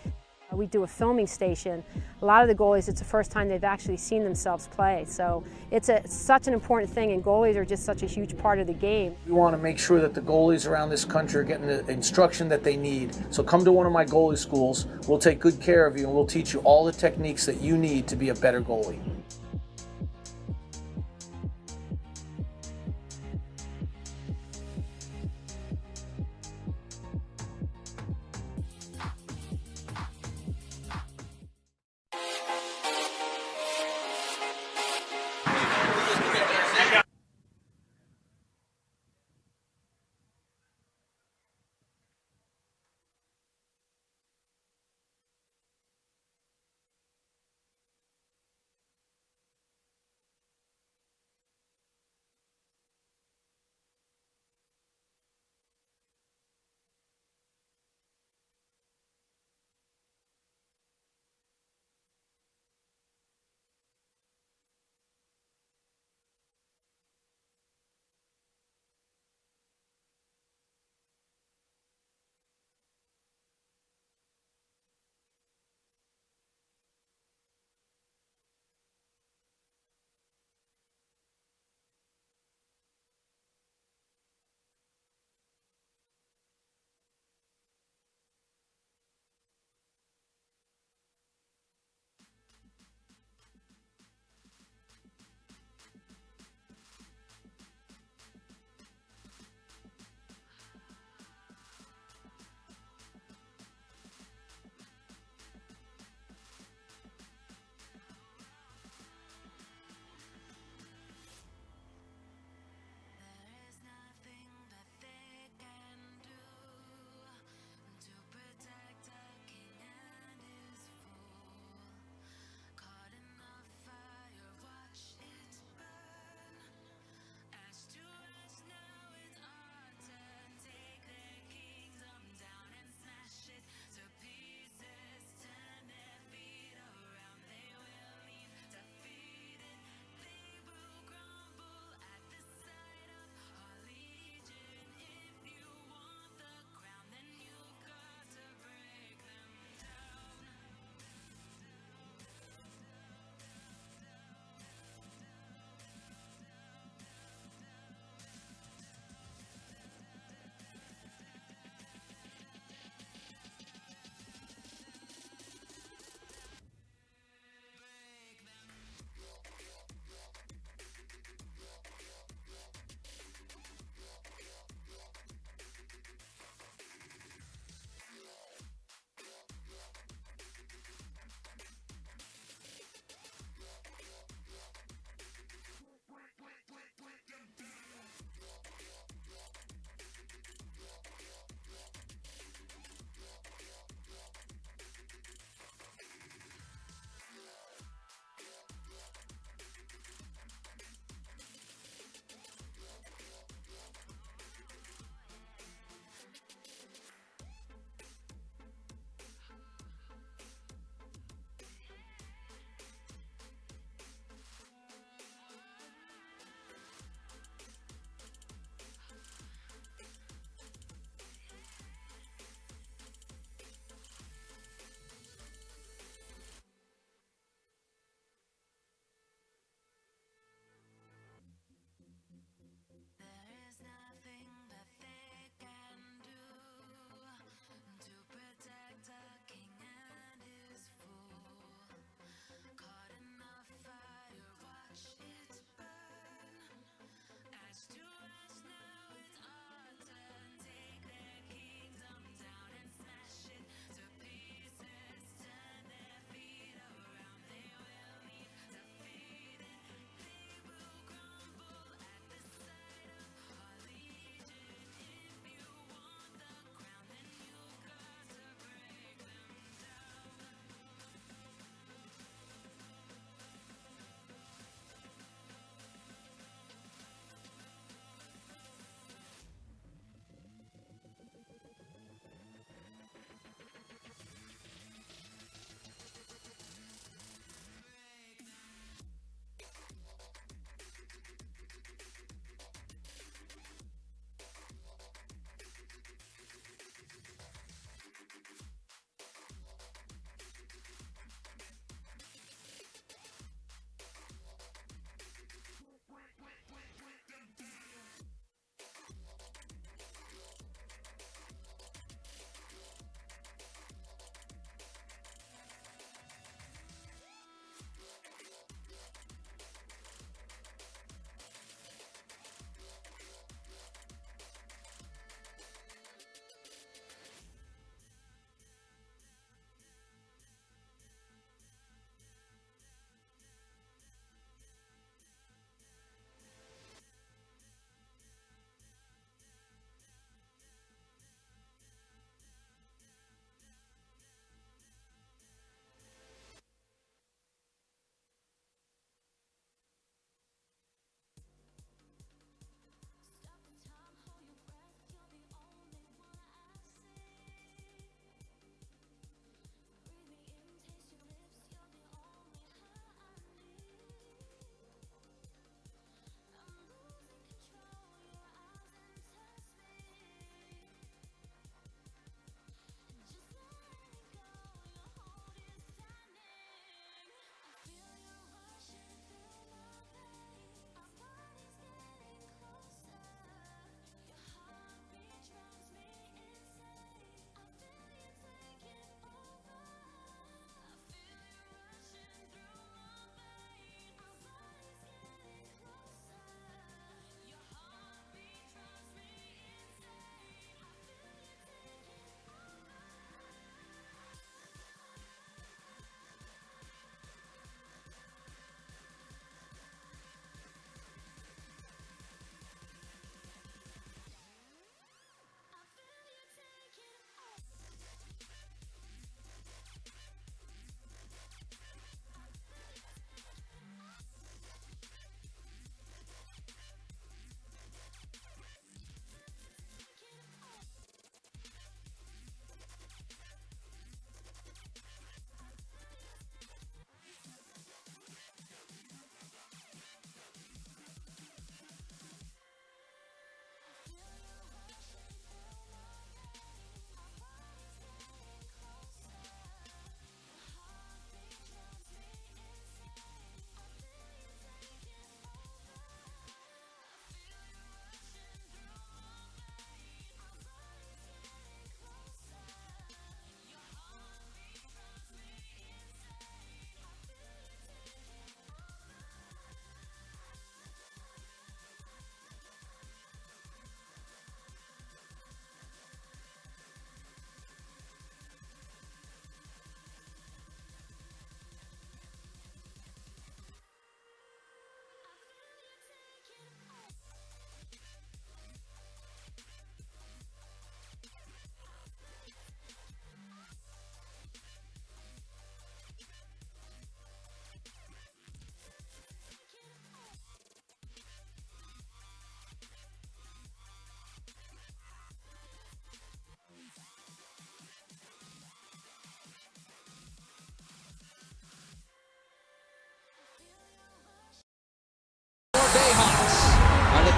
We do a filming station. A lot of the goalies, it's the first time they've actually seen themselves play. So it's such an important thing, and goalies are just such a huge part of the game. We want to make sure that the goalies around this country are getting the instruction that they need. So come to one of my goalie schools. We'll take good care of you, and we'll teach you all the techniques that you need to be a better goalie.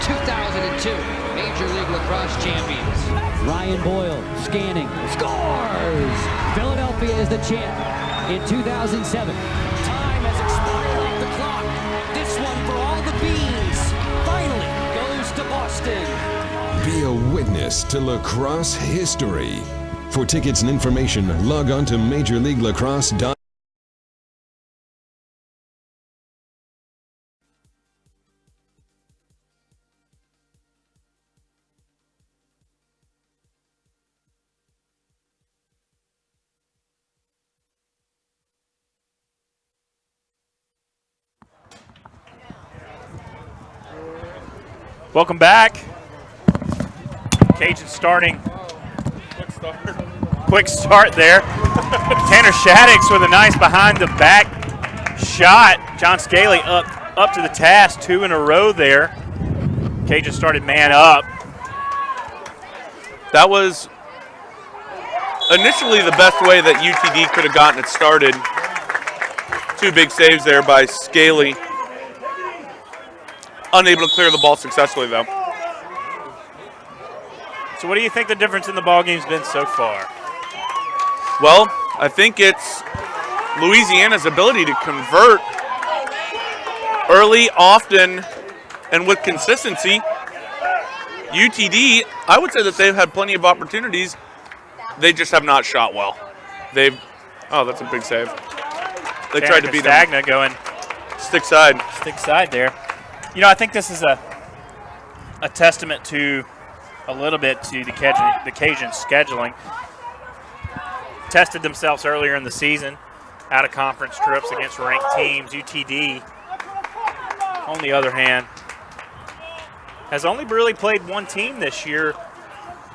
2002 Major League Lacrosse champions. Ryan Boyle scanning, scores! Philadelphia is the champ in 2007. Time has expired off the clock. This one for all the beans finally goes to Boston. Be a witness to lacrosse history. For tickets and information, log on to MajorLeagueLacrosse.com. Welcome back. Cajuns starting. Quick start there. Tanner Shaddix with a nice behind-the-back shot. John Scaly up to the task, 2 in a row there. Cajuns started man up. That was initially the best way that UTD could have gotten it started. 2 big saves there by Scaly. Unable to clear the ball successfully, though. So what do you think the difference in the ballgame's been so far? Well, I think it's Louisiana's ability to convert early, often, and with consistency. UTD, I would say that they've had plenty of opportunities. They just have not shot well. Oh, that's a big save. They tried to beat Stagna going stick side. Stick side there. You know, I think this is a testament to a little bit to the Cajuns scheduling. Tested themselves earlier in the season, out of conference trips against ranked teams. UTD, on the other hand, has only really played one team this year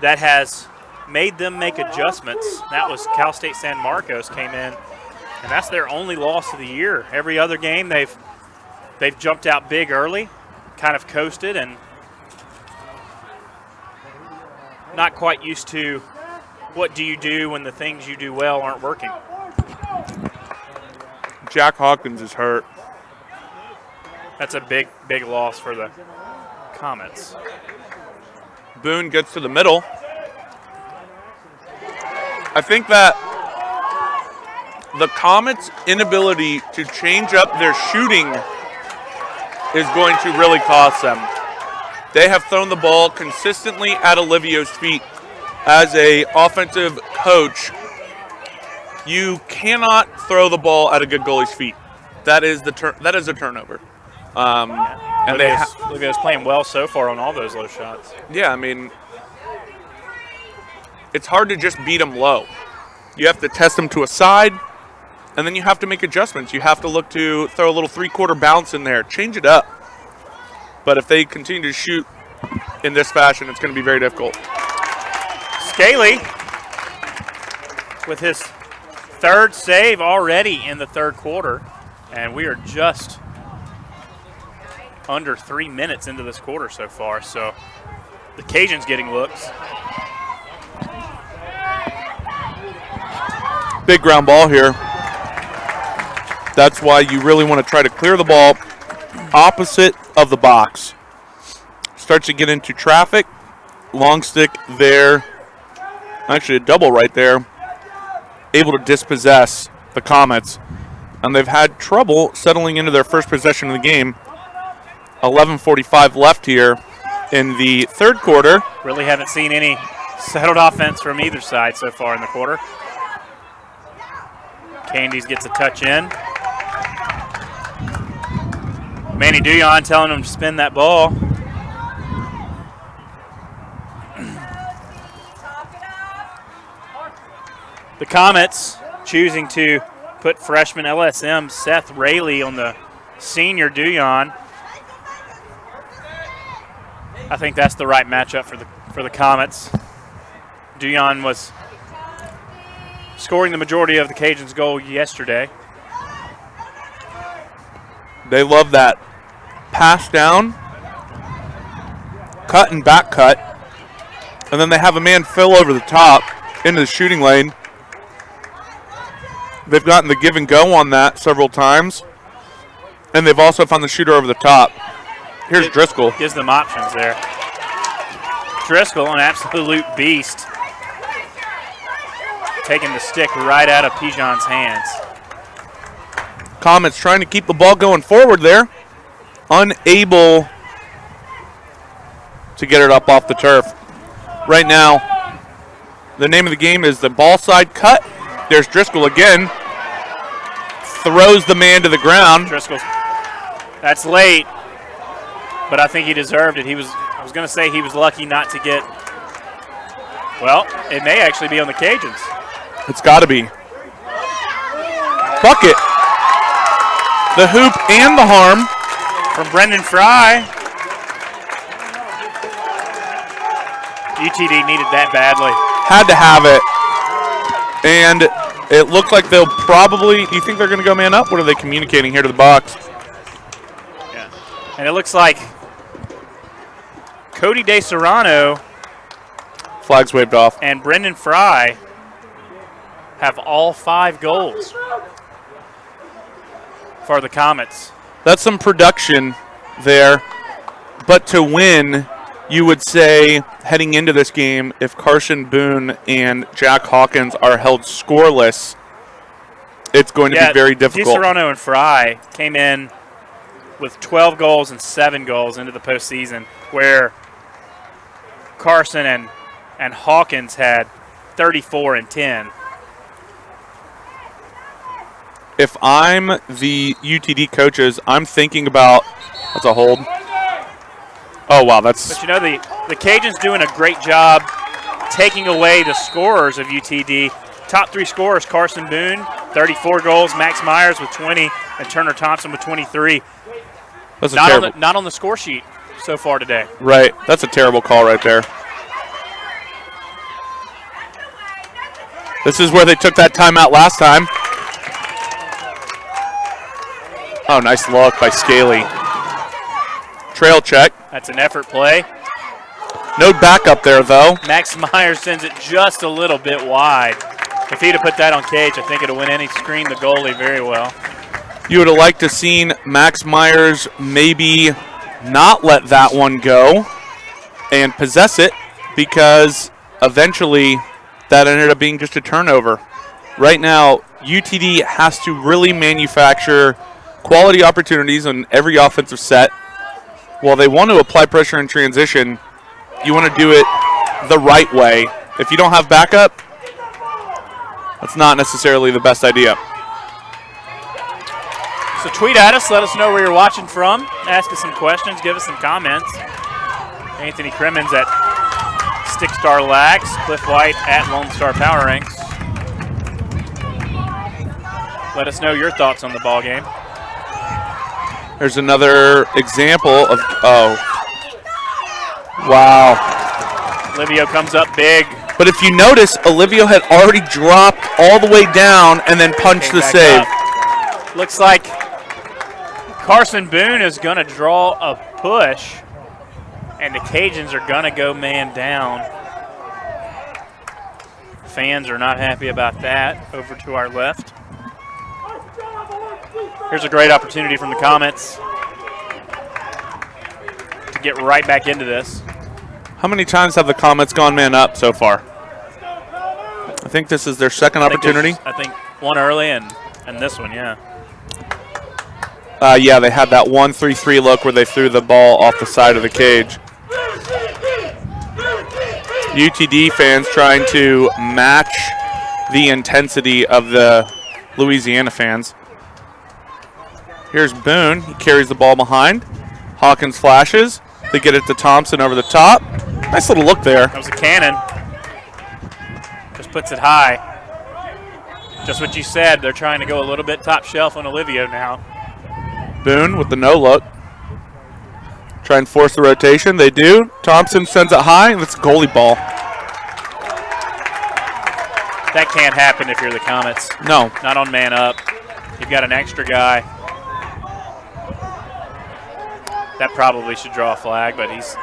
that has made them make adjustments. That was Cal State San Marcos came in, and that's their only loss of the year. Every other game they've jumped out big early, kind of coasted, and not quite used to what do you do when the things you do well aren't working. Jack Hawkins is hurt. That's a big, big loss for the Comets. Boone gets to the middle. I think that the Comets' inability to change up their shooting is going to really cost them. They have thrown the ball consistently at Olivio's feet. As an offensive coach, you cannot throw the ball at a good goalie's feet. That is a turnover. And Olivio's playing well so far on all those low shots. Yeah, I mean, it's hard to just beat them low. You have to test them to a side, and then you have to make adjustments. You have to look to throw a little 3/4 bounce in there, change it up. But if they continue to shoot in this fashion, it's going to be very difficult. Scaly with his 3rd save already in the 3rd quarter, and we are just under 3 minutes into this quarter so far, so the Cajuns getting looks. Big ground ball here. That's why you really want to try to clear the ball opposite of the box. Starts to get into traffic. Long stick there. Actually, a double right there. Able to dispossess the Comets. And they've had trouble settling into their first possession of the game. 11:45 left here in the 3rd quarter. Really haven't seen any settled offense from either side so far in the quarter. Candies gets a touch in. Manny Duyon telling him to spin that ball. The Comets choosing to put freshman LSM Seth Rayleigh on the senior Duyon. I think that's the right matchup for the Comets. Duyon was scoring the majority of the Cajuns' goal yesterday. They love that pass down, cut and back cut, and then they have a man fill over the top into the shooting lane. They've gotten the give and go on that several times, and they've also found the shooter over the top. Here's Driscoll. Gives them options there. Driscoll, an absolute beast. Taking the stick right out of Pijon's hands. Comets trying to keep the ball going forward there. Unable to get it up off the turf. Right now, the name of the game is the ball side cut. There's Driscoll again. Throws the man to the ground. Driscoll, that's late, but I think he deserved it. I was going to say he was lucky not to get, well, it may actually be on the Cajuns. It's got to be. Bucket. The hoop and the harm. From Brendan Fry. UTD needed that badly. Had to have it. And it looks like they'll probably, do you think they're going to go man up? What are they communicating here to the box? Yeah. And it looks like Cody De Serrano Flags waved off. and Brendan Fry have all 5 goals for the Comets. That's some production there. But to win, you would say, heading into this game, if Carson Boone and Jack Hawkins are held scoreless, it's going to be very difficult. DeSerrano and Fry came in with 12 goals and 7 goals into the postseason, where Carson and Hawkins had 34 and 10. If I'm the UTD coaches, I'm thinking about, that's a hold. Oh, wow, that's... But you know, the Cajuns doing a great job taking away the scorers of UTD. Top 3 scorers, Carson Boone, 34 goals, Max Myers with 20, and Turner Thompson with 23. That's Not on the score sheet so far today. Right, that's a terrible call right there. This is where they took that timeout last time. Oh, nice look by Scaly. Trail check. That's an effort play. No backup there, though. Max Myers sends it just a little bit wide. If he'd have put that on Cage, I think it would have went in. He screened the goalie very well. You would have liked to seen Max Myers maybe not let that one go and possess it, because eventually that ended up being just a turnover. Right now, UTD has to really manufacture quality opportunities on every offensive set. While they want to apply pressure in transition, you want to do it the right way. If you don't have backup, that's not necessarily the best idea. So tweet at us. Let us know where you're watching from. Ask us some questions. Give us some comments. Anthony Crimmins at stickstarlacrosse. Cliff White at Lone Star Power Ranks. Let us know your thoughts on the ball game. There's another example of, oh. Wow. Olivio comes up big. But if you notice, Olivio had already dropped all the way down and then punched the save. Up. Looks like Carson Boone is going to draw a push, and the Cajuns are going to go man down. Fans are not happy about that. Over to our left. Here's a great opportunity from the Comets to get right back into this. How many times have the Comets gone man up so far? I think this is their second opportunity. I think one early and this one, yeah. Yeah, they had that 1-3-3 look where they threw the ball off the side of the cage. UTD fans trying to match the intensity of the Louisiana fans. Here's Boone. He carries the ball behind. Hawkins flashes. They get it to Thompson over the top. Nice little look there. That was a cannon. Just puts it high. Just what you said. They're trying to go a little bit top shelf on Olivio now. Boone with the no look. Try and force the rotation. They do. Thompson sends it high, and it's a goalie ball. That can't happen if you're the Comets. No. Not on man up. You've got an extra guy. That probably should draw a flag, but he's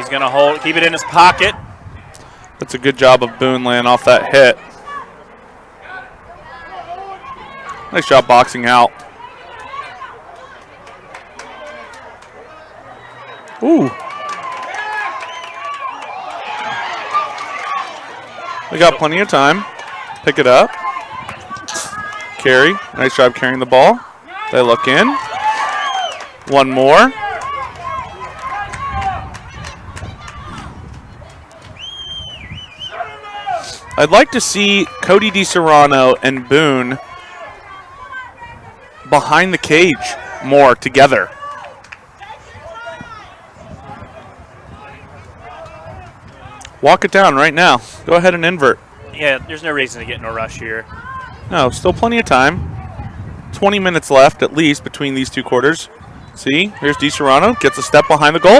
going to keep it in his pocket. That's a good job of Boone laying off that hit. Nice job boxing out. Ooh. They got plenty of time. Pick it up. Carry. Nice job carrying the ball. They look in. One more. I'd like to see Cody DiSerrano and Boone behind the cage more together. Walk it down right now. Go ahead and invert. Yeah, there's no reason to get in a rush here. No, still plenty of time. 20 minutes left at least between these two quarters. See, here's DiSerrano, gets a step behind the goal.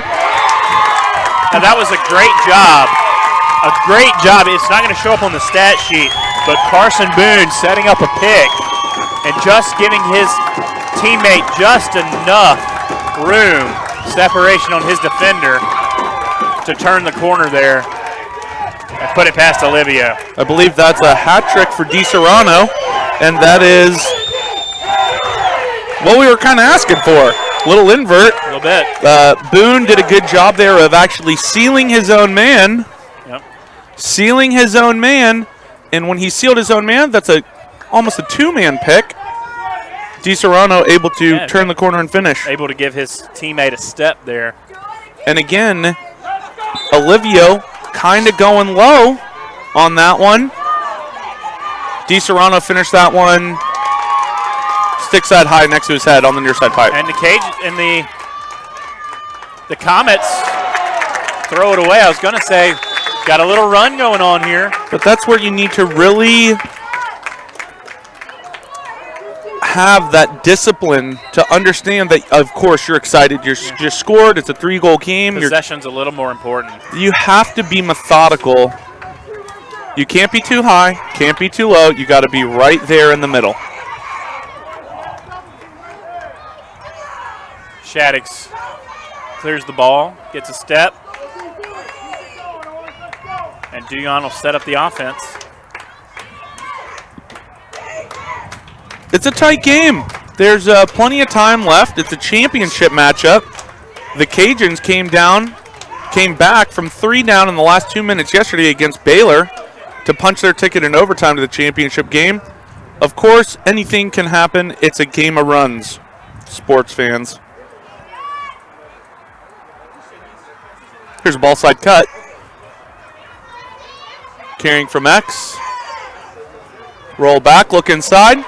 Now that was a great job. A great job. It's not going to show up on the stat sheet, but Carson Boone setting up a pick and just giving his teammate just enough room, separation on his defender to turn the corner there and put it past Olivia. I believe that's a hat trick for DiSerrano, and that is what we were kind of asking for. Little invert. A little bit. Boone did a good job there of actually sealing his own man. Yep. Sealing his own man, and when he sealed his own man, that's almost a two-man pick. DiSerrano able to turn the corner and finish. Able to give his teammate a step there. And again, Olivio kind of going low on that one. DiSerrano finished that one stick side high next to his head on the near side pipe. And the cage and the Comets throw it away. I was going to say, got a little run going on here. But that's where you need to really have that discipline to understand that, of course, you're excited. You're just scored. It's a 3-goal game. Possession's a little more important. You have to be methodical. You can't be too high, can't be too low. You got to be right there in the middle. Shaddix clears the ball, gets a step, and Duyon will set up the offense. It's a tight game. There's plenty of time left. It's a championship matchup. The Cajuns came back from 3 down in the last 2 minutes yesterday against Baylor to punch their ticket in overtime to the championship game. Of course, anything can happen. It's a game of runs, sports fans. Here's a ball side cut. Carrying from X. Roll back, look inside.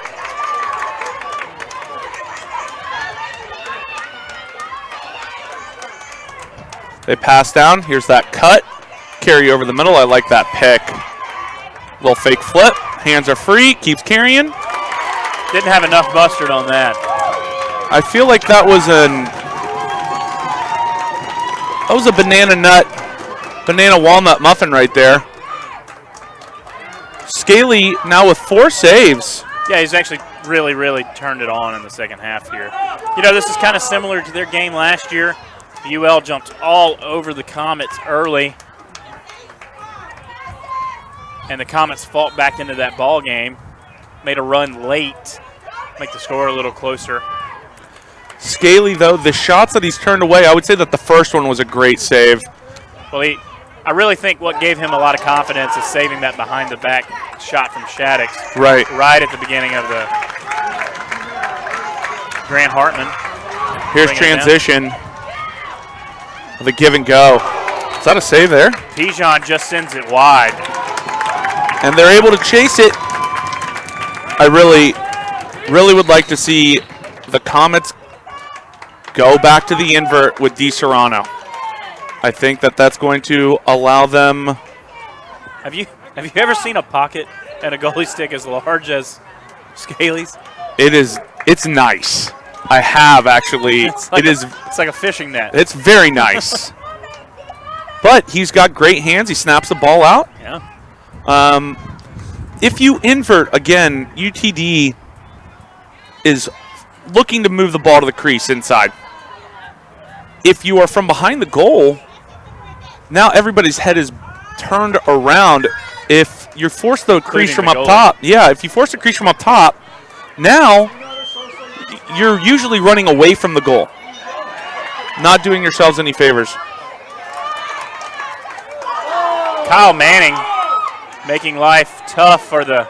They pass down. Here's that cut. Carry over the middle. I like that pick. Little fake flip. Hands are free. Keeps carrying. Didn't have enough mustard on that. I feel like that was a banana walnut muffin right there. Scaly now with 4 saves. Yeah, he's actually really turned it on in the second half here. You know, this is kind of similar to their game last year. UL jumped all over the Comets early, and the Comets fought back into that ball game, made a run late, make the score a little closer. Scaly, though, the shots that he's turned away, I would say that the first one was a great save. Well, I really think what gave him a lot of confidence is saving that behind-the-back shot from Shaddix. Right at the beginning of the Grant Hartman. Here's transition. The give and go. Is that a save there? Pijon just sends it wide. And they're able to chase it. I really would like to see the Comets go back to the invert with DiSerrano. I think that's going to allow them. Have you ever seen a pocket and a goalie stick as large as Scaly's? It's nice. I have actually. It's like a fishing net. It's very nice. But he's got great hands. He snaps the ball out. Yeah. If you invert again, UTD is looking to move the ball to the crease inside. If you are from behind the goal, now everybody's head is turned around. If you're forced the crease from up top, if you force the crease from up top, now you're usually running away from the goal. Not doing yourselves any favors. Kyle Manning making life tough for the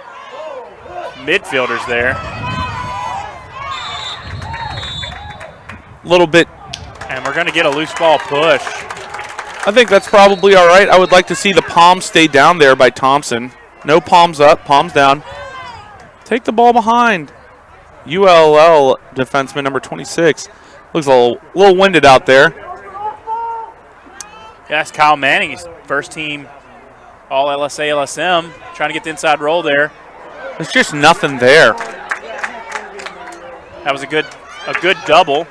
midfielders there. A little bit. And we're going to get a loose ball push. I think that's probably all right. I would like to see the palm stay down there by Thompson. No palms up, palms down. Take the ball behind. ULL defenseman number 26. Looks a little winded out there. Yeah, that's Kyle Manning. He's first team all LSA, LSM. Trying to get the inside roll there. There's just nothing there. That was a good double.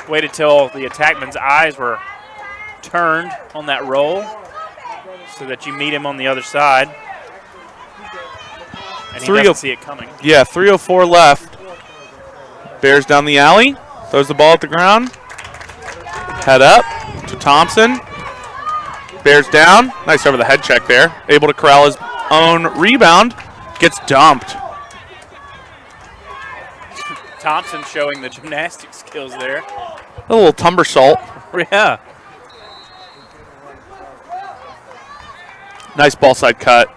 Waited till the attackman's eyes were turned on that roll so that you meet him on the other side. And he doesn't see it coming. Yeah, 3:04 left. Bears down the alley. Throws the ball at the ground. Head up to Thompson. Bears down. Nice over the head check there. Able to corral his own rebound. Gets dumped. Thompson showing the gymnastic skills there. A little tumbersault. Yeah. Nice ball side cut.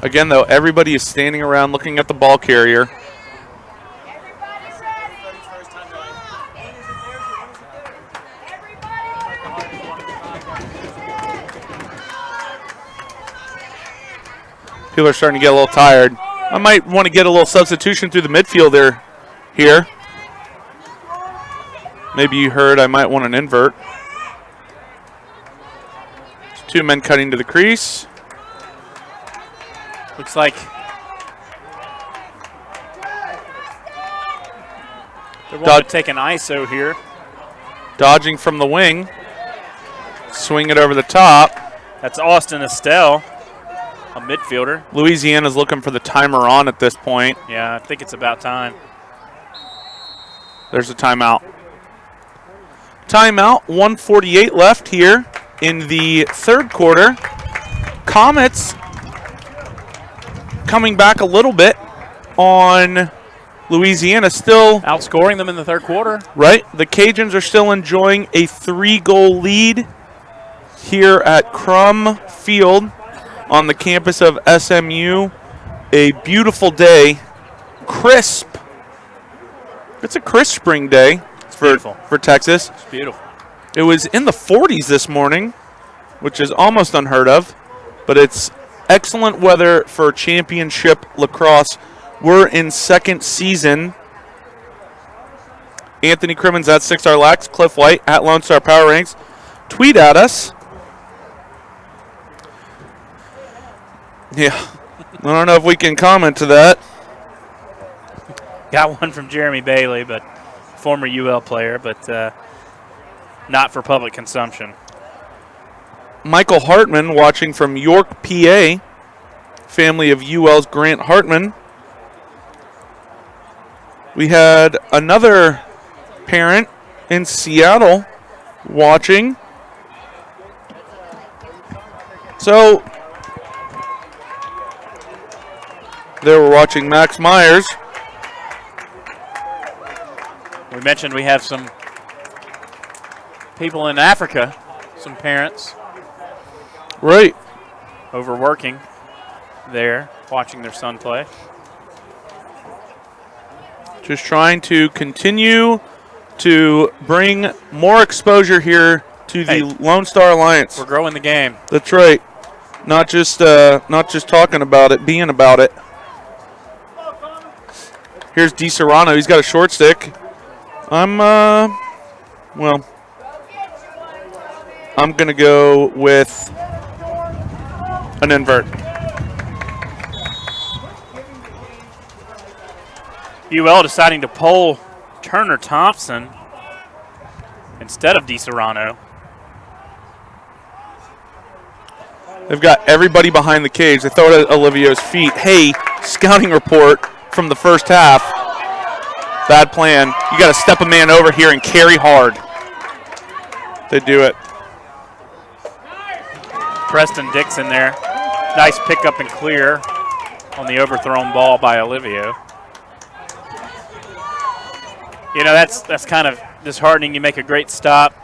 Again, though, everybody is standing around looking at the ball carrier. People are starting to get a little tired. I might want to get a little substitution through the midfielder here. Maybe you heard I might want an invert. There's two men cutting to the crease. Looks like they're going to take an ISO here. Dodging from the wing. Swing it over the top. That's Austin Estelle, a midfielder. Louisiana's looking for the timer on at this point. Yeah, I think it's about time. There's a timeout. Timeout, 1:48 left here in the third quarter. Comets coming back a little bit on Louisiana, still outscoring them in the third quarter. Right. The Cajuns are still enjoying a 3-goal lead here at Crum Field on the campus of SMU. A beautiful day. Crisp. It's a crisp spring day for Texas. It's beautiful. It was in the 40s this morning, which is almost unheard of, but it's excellent weather for championship lacrosse. We're in second season. Anthony Crimmins at stickstarlacrosse, Cliff White at Lone Star Power Ranks. Tweet at us. Yeah, I don't know if we can comment to that. Got one from Jeremy Bailey, but former UL player, but not for public consumption. Michael Hartman watching from York, PA. Family of UL's Grant Hartman. We had another parent in Seattle watching. So they were watching Max Myers. We mentioned we have some people in Africa, some parents. Right. Overworking there, watching their son play. Just trying to continue to bring more exposure here to the Lone Star Alliance. We're growing the game. That's right. Not just talking about it, being about it. Here's DiSerrano. He's got a short stick. I'm going to go with an invert. UL deciding to pull Turner Thompson instead of DiSerrano. They've got everybody behind the cage. They throw it at Olivio's feet. Hey, scouting report from the first half. Bad plan. You got to step a man over here and carry hard. They do it. Preston Dixon there. Nice pickup and clear on the overthrown ball by Olivio. You know, that's kind of disheartening. You make a great stop,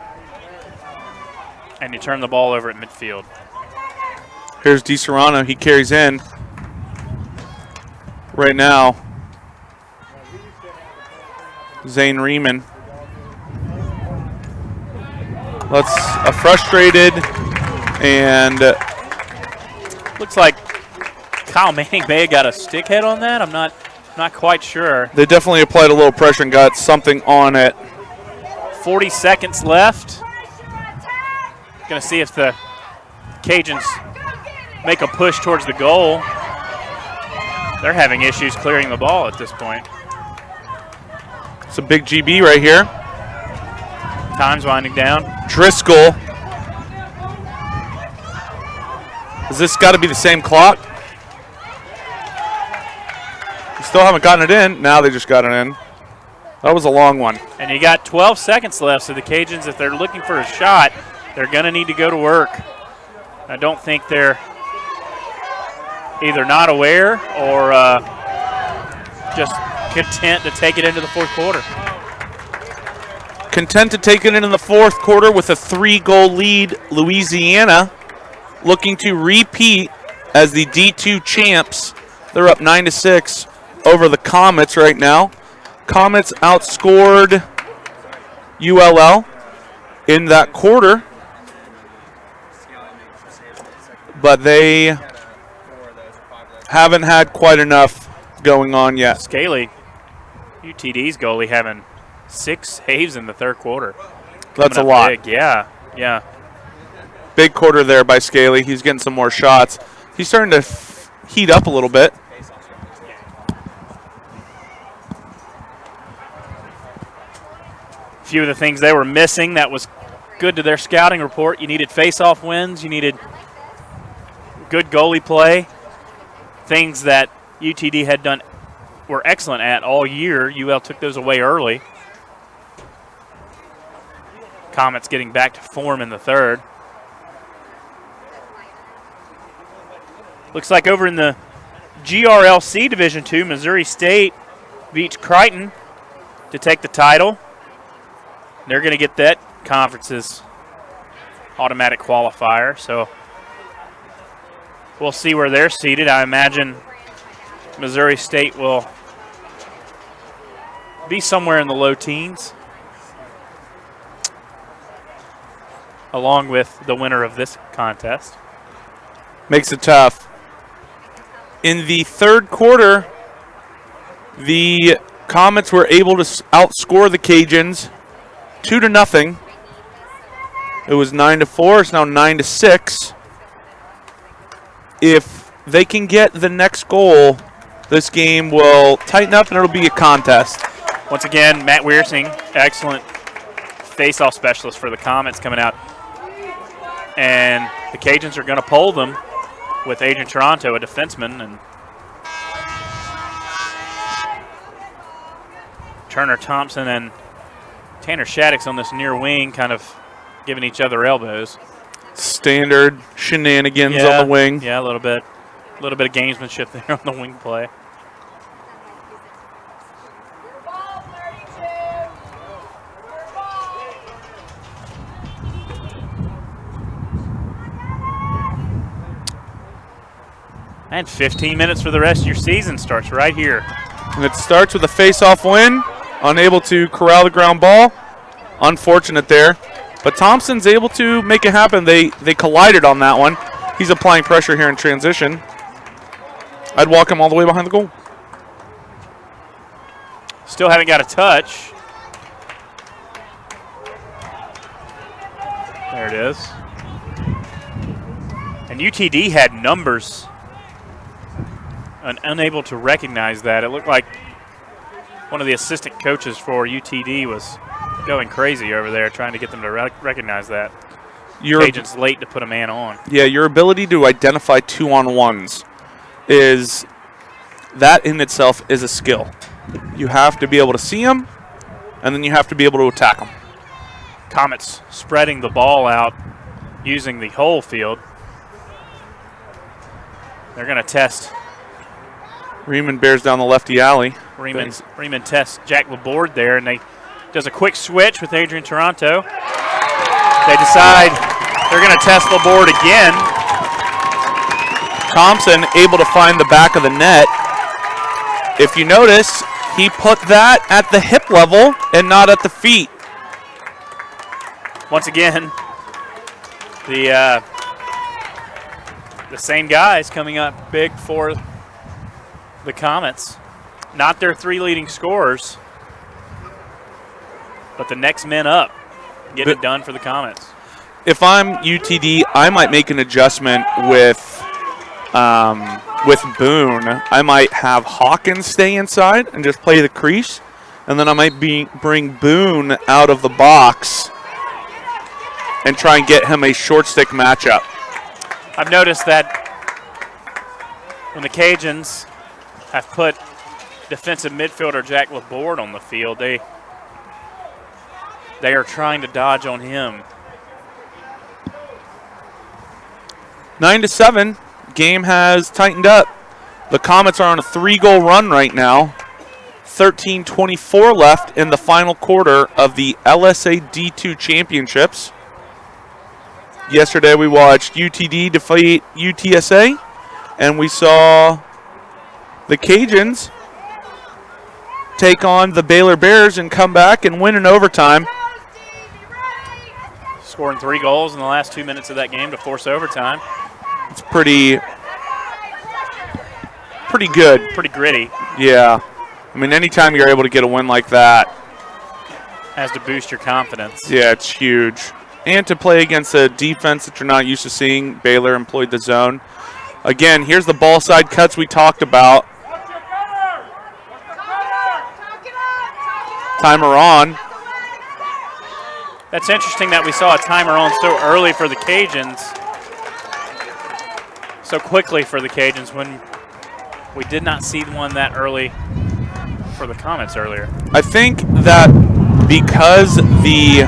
and you turn the ball over at midfield. Here's DiSerrano. He carries in right now. Zane Riemann. That's a frustrated and looks like Kyle Manning may have got a stick hit on that. I'm not quite sure. They definitely applied a little pressure and got something on it. 40 seconds left. Going to see if the Cajuns make a push towards the goal. They're having issues clearing the ball at this point. It's a big GB right here. Time's winding down. Driscoll. Has this got to be the same clock? Still haven't gotten it in. Now they just got it in. That was a long one. And you got 12 seconds left, so the Cajuns, if they're looking for a shot, they're going to need to go to work. I don't think they're either not aware or just content to take it into the fourth quarter. Content to take it in the fourth quarter with a 3-goal lead. Louisiana looking to repeat as the D2 champs. They're up 9-6 over the Comets right now. Comets outscored ULL in that quarter, but they haven't had quite enough going on yet. Scaly, UTD's goalie, having 6 saves in the third quarter. That's a Coming up lot. big. Yeah. Big quarter there by Scaly. He's getting some more shots. He's starting to heat up a little bit. A few of the things they were missing that was good to their scouting report. You needed face-off wins. You needed good goalie play. Things that UTD were excellent at all year. UL took those away early. Comets getting back to form in the third. Looks like over in the GRLC Division II, Missouri State beats Crichton to take the title. They're going to get that conference's automatic qualifier, so we'll see where they're seated. I imagine Missouri State will be somewhere in the low teens, along with the winner of this contest. Makes it tough. In the third quarter, the Comets were able to outscore the Cajuns 2-0. It was 9-4. It's now 9-6. If they can get the next goal, this game will tighten up and it'll be a contest. Once again, Matt Weersing, excellent face-off specialist for the Comets coming out. And the Cajuns are going to pull them with Adrian Toronto, a defenseman, and Turner Thompson and Tanner Shaddix on this near wing, kind of giving each other elbows. Standard shenanigans on the wing. Yeah, a little bit of gamesmanship there on the wing play. And 15 minutes for the rest of your season starts right here. And it starts with a face-off win. Unable to corral the ground ball. Unfortunate there. But Thompson's able to make it happen. They collided on that one. He's applying pressure here in transition. I'd walk him all the way behind the goal. Still haven't got a touch. There it is. And UTD had numbers and unable to recognize that. It looked like one of the assistant coaches for UTD was going crazy over there trying to get them to recognize that. Cajuns late to put a man on. Yeah, your ability to identify 2-on-1s is, that in itself is a skill. You have to be able to see them, and then you have to be able to attack them. Comets spreading the ball out using the whole field. They're going to test. Riemann bears down the lefty alley. Riemann tests Jack Laborde there, and they does a quick switch with Adrian Toronto. They decide they're going to test the board again. Thompson able to find the back of the net. If you notice, he put that at the hip level and not at the feet. Once again, the same guys coming up big for the Comets. Not their 3 leading scorers, but the next men up getting it done for the Comets. If I'm UTD, I might make an adjustment with Boone. I might have Hawkins stay inside and just play the crease, and then I might bring Boone out of the box and try and get him a short stick matchup. I've noticed that when the Cajuns have put defensive midfielder Jack Laborde on the field, they are trying to dodge on him. 9-7, game has tightened up. The Comets are on a 3-goal run right now. 13:24 left in the final quarter of the LSA D2 Championships. Yesterday we watched UTD defeat UTSA, and we saw the Cajuns take on the Baylor Bears and come back and win in overtime. Scoring 3 goals in the last 2 minutes of that game to force overtime. It's pretty good. Pretty gritty. Yeah. I mean, anytime you're able to get a win like that. Has to boost your confidence. Yeah, it's huge. And to play against a defense that you're not used to seeing, Baylor employed the zone. Again, here's the ball side cuts we talked about. Timer on. That's interesting that we saw a timer on so early for the Cajuns. So quickly for the Cajuns when we did not see one that early for the Comets earlier. I think that because the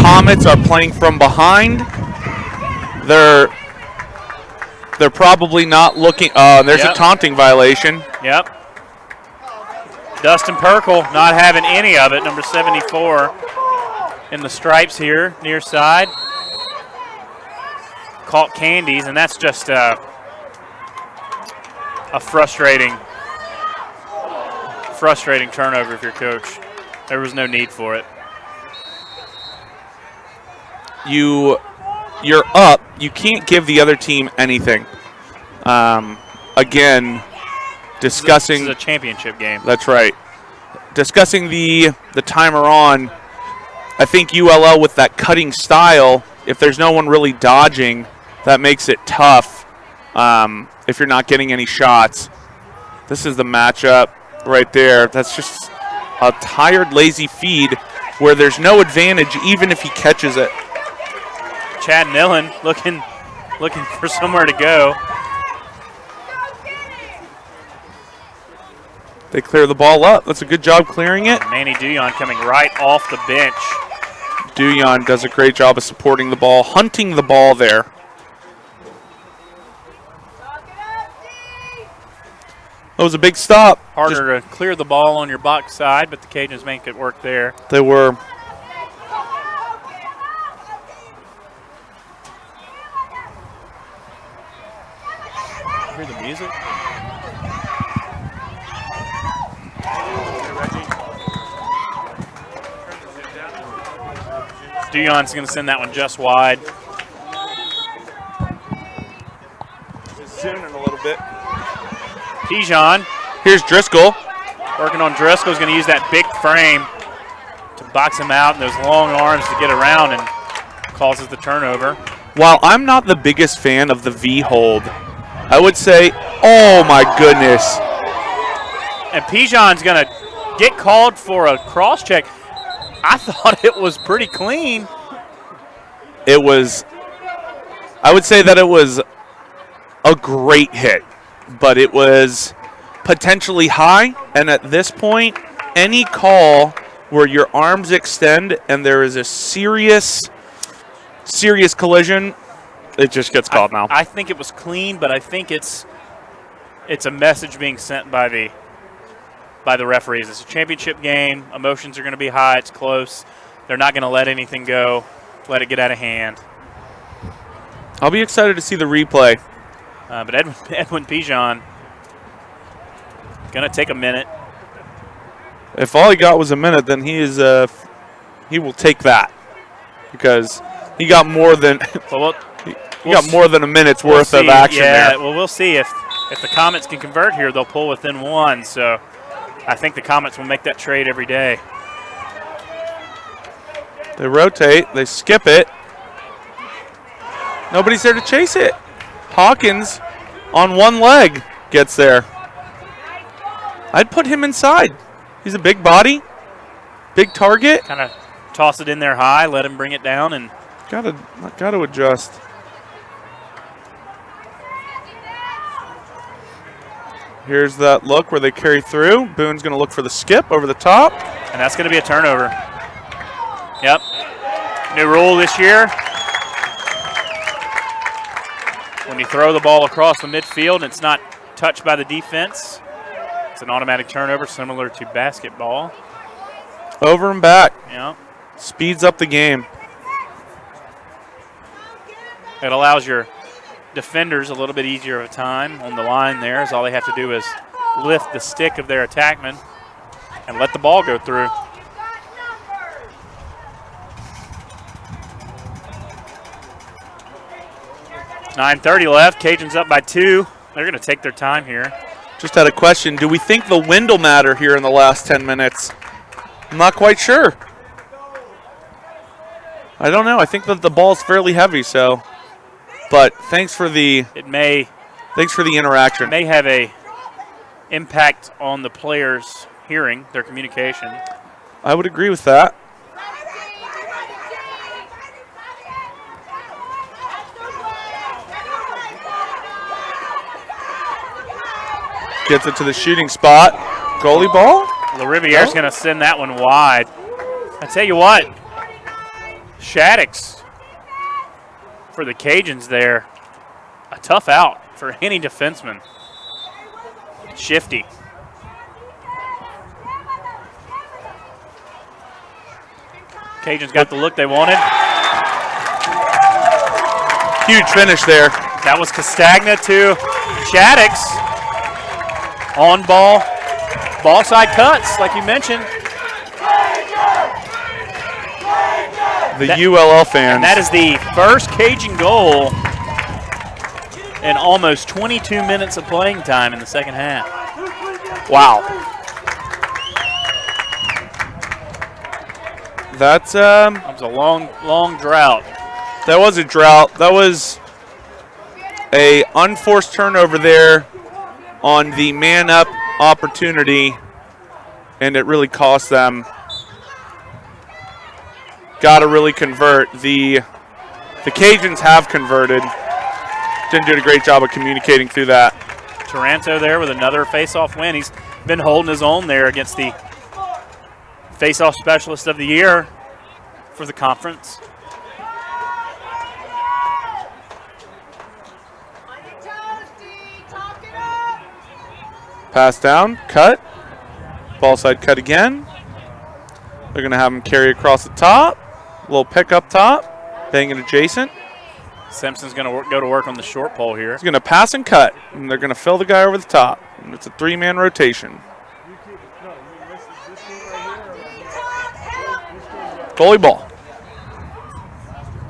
Comets are playing from behind, they're probably not looking. There's a taunting violation. Yep. Dustin Perkle not having any of it, number 74 in the stripes here, near side. Caught candies, and that's just a frustrating turnover if you're coach. There was no need for it. You're up. You can't give the other team anything. Again, discussing. This is a championship game. That's right. Discussing the timer on. I think ULL with that cutting style, if there's no one really dodging, that makes it tough if you're not getting any shots. This is the matchup right there. That's just a tired, lazy feed where there's no advantage even if he catches it. Chad Nillen looking for somewhere to go. They clear the ball up. That's a good job clearing it. Manny Duyon coming right off the bench. Duyon does a great job of supporting the ball, hunting the ball there. That was a big stop. Harder to clear the ball on your box side, but the Cajuns make it work there. They were. Hear the music? Duyon's going to send that one just wide. Just zooming a little bit. Pijon. Here's Driscoll. Working on Driscoll's going to use that big frame to box him out and those long arms to get around and causes the turnover. While I'm not the biggest fan of the V-hold, I would say, oh my goodness. And Pijon's going to get called for a cross check. I thought it was pretty clean. It was, I would say that it was a great hit, but it was potentially high. And at this point, any call where your arms extend and there is a serious collision, it just gets called now. I think it was clean, but I think it's a message being sent by by the referees. It's a championship game. Emotions are going to be high. It's close. They're not going to let anything go, let it get out of hand. I'll be excited to see the replay. But Edwin Pijon going to take a minute. If all he got was a minute, then he will take that because he got more than he got more than a minute's worth of action there. Yeah, well, we'll see if the Comets can convert here. They'll pull within one. So I think the Comets will make that trade every day. They rotate. They skip it. Nobody's there to chase it. Hawkins on one leg gets there. I'd put him inside. He's a big body, big target. Kind of toss it in there high, let him bring it down, and gotta adjust. Here's that look where they carry through. Boone's going to look for the skip over the top. And that's going to be a turnover. Yep. New rule this year. When you throw the ball across the midfield and it's not touched by the defense, it's an automatic turnover similar to basketball. Over and back. Yeah. Speeds up the game. It allows your defenders a little bit easier of a time on the line there, as all they have to do is lift the stick of their attackman and let the ball go through. .9:30 left. Cajuns up by 2. They're going to take their time here. Just had a question. Do we think the wind will matter here in the last 10 minutes? I'm not quite sure. I don't know. I think that the ball's fairly heavy, so. But thanks for the interaction. It may have a impact on the players' hearing, their communication. I would agree with that. Gets it to the shooting spot. Goalie ball? LaRiviere's going to send that one wide. I tell you what, Shaddix for the Cajuns there, a tough out for any defenseman. Shifty. Cajuns got the look they wanted. Huge finish there. That was Castagna to Shaddix. On ball, ball side cuts, like you mentioned. The ULL fans. And that is the first Cajun goal in almost 22 minutes of playing time in the second half. Wow. That was a long drought. That was a drought. That was a unforced turnover there on the man-up opportunity, and it really cost them. Got to really convert. The Cajuns have converted. Didn't do a great job of communicating through that. Taranto there with another face-off win. He's been holding his own there against the face-off specialist of the year for the conference. Pass down, cut. Ball side cut again. They're going to have him carry across the top. A little pick up top. Bang it adjacent. Simpson's going to go to work on the short pole here. He's going to pass and cut. And they're going to fill the guy over the top. And it's a 3-man rotation. Goalie ball.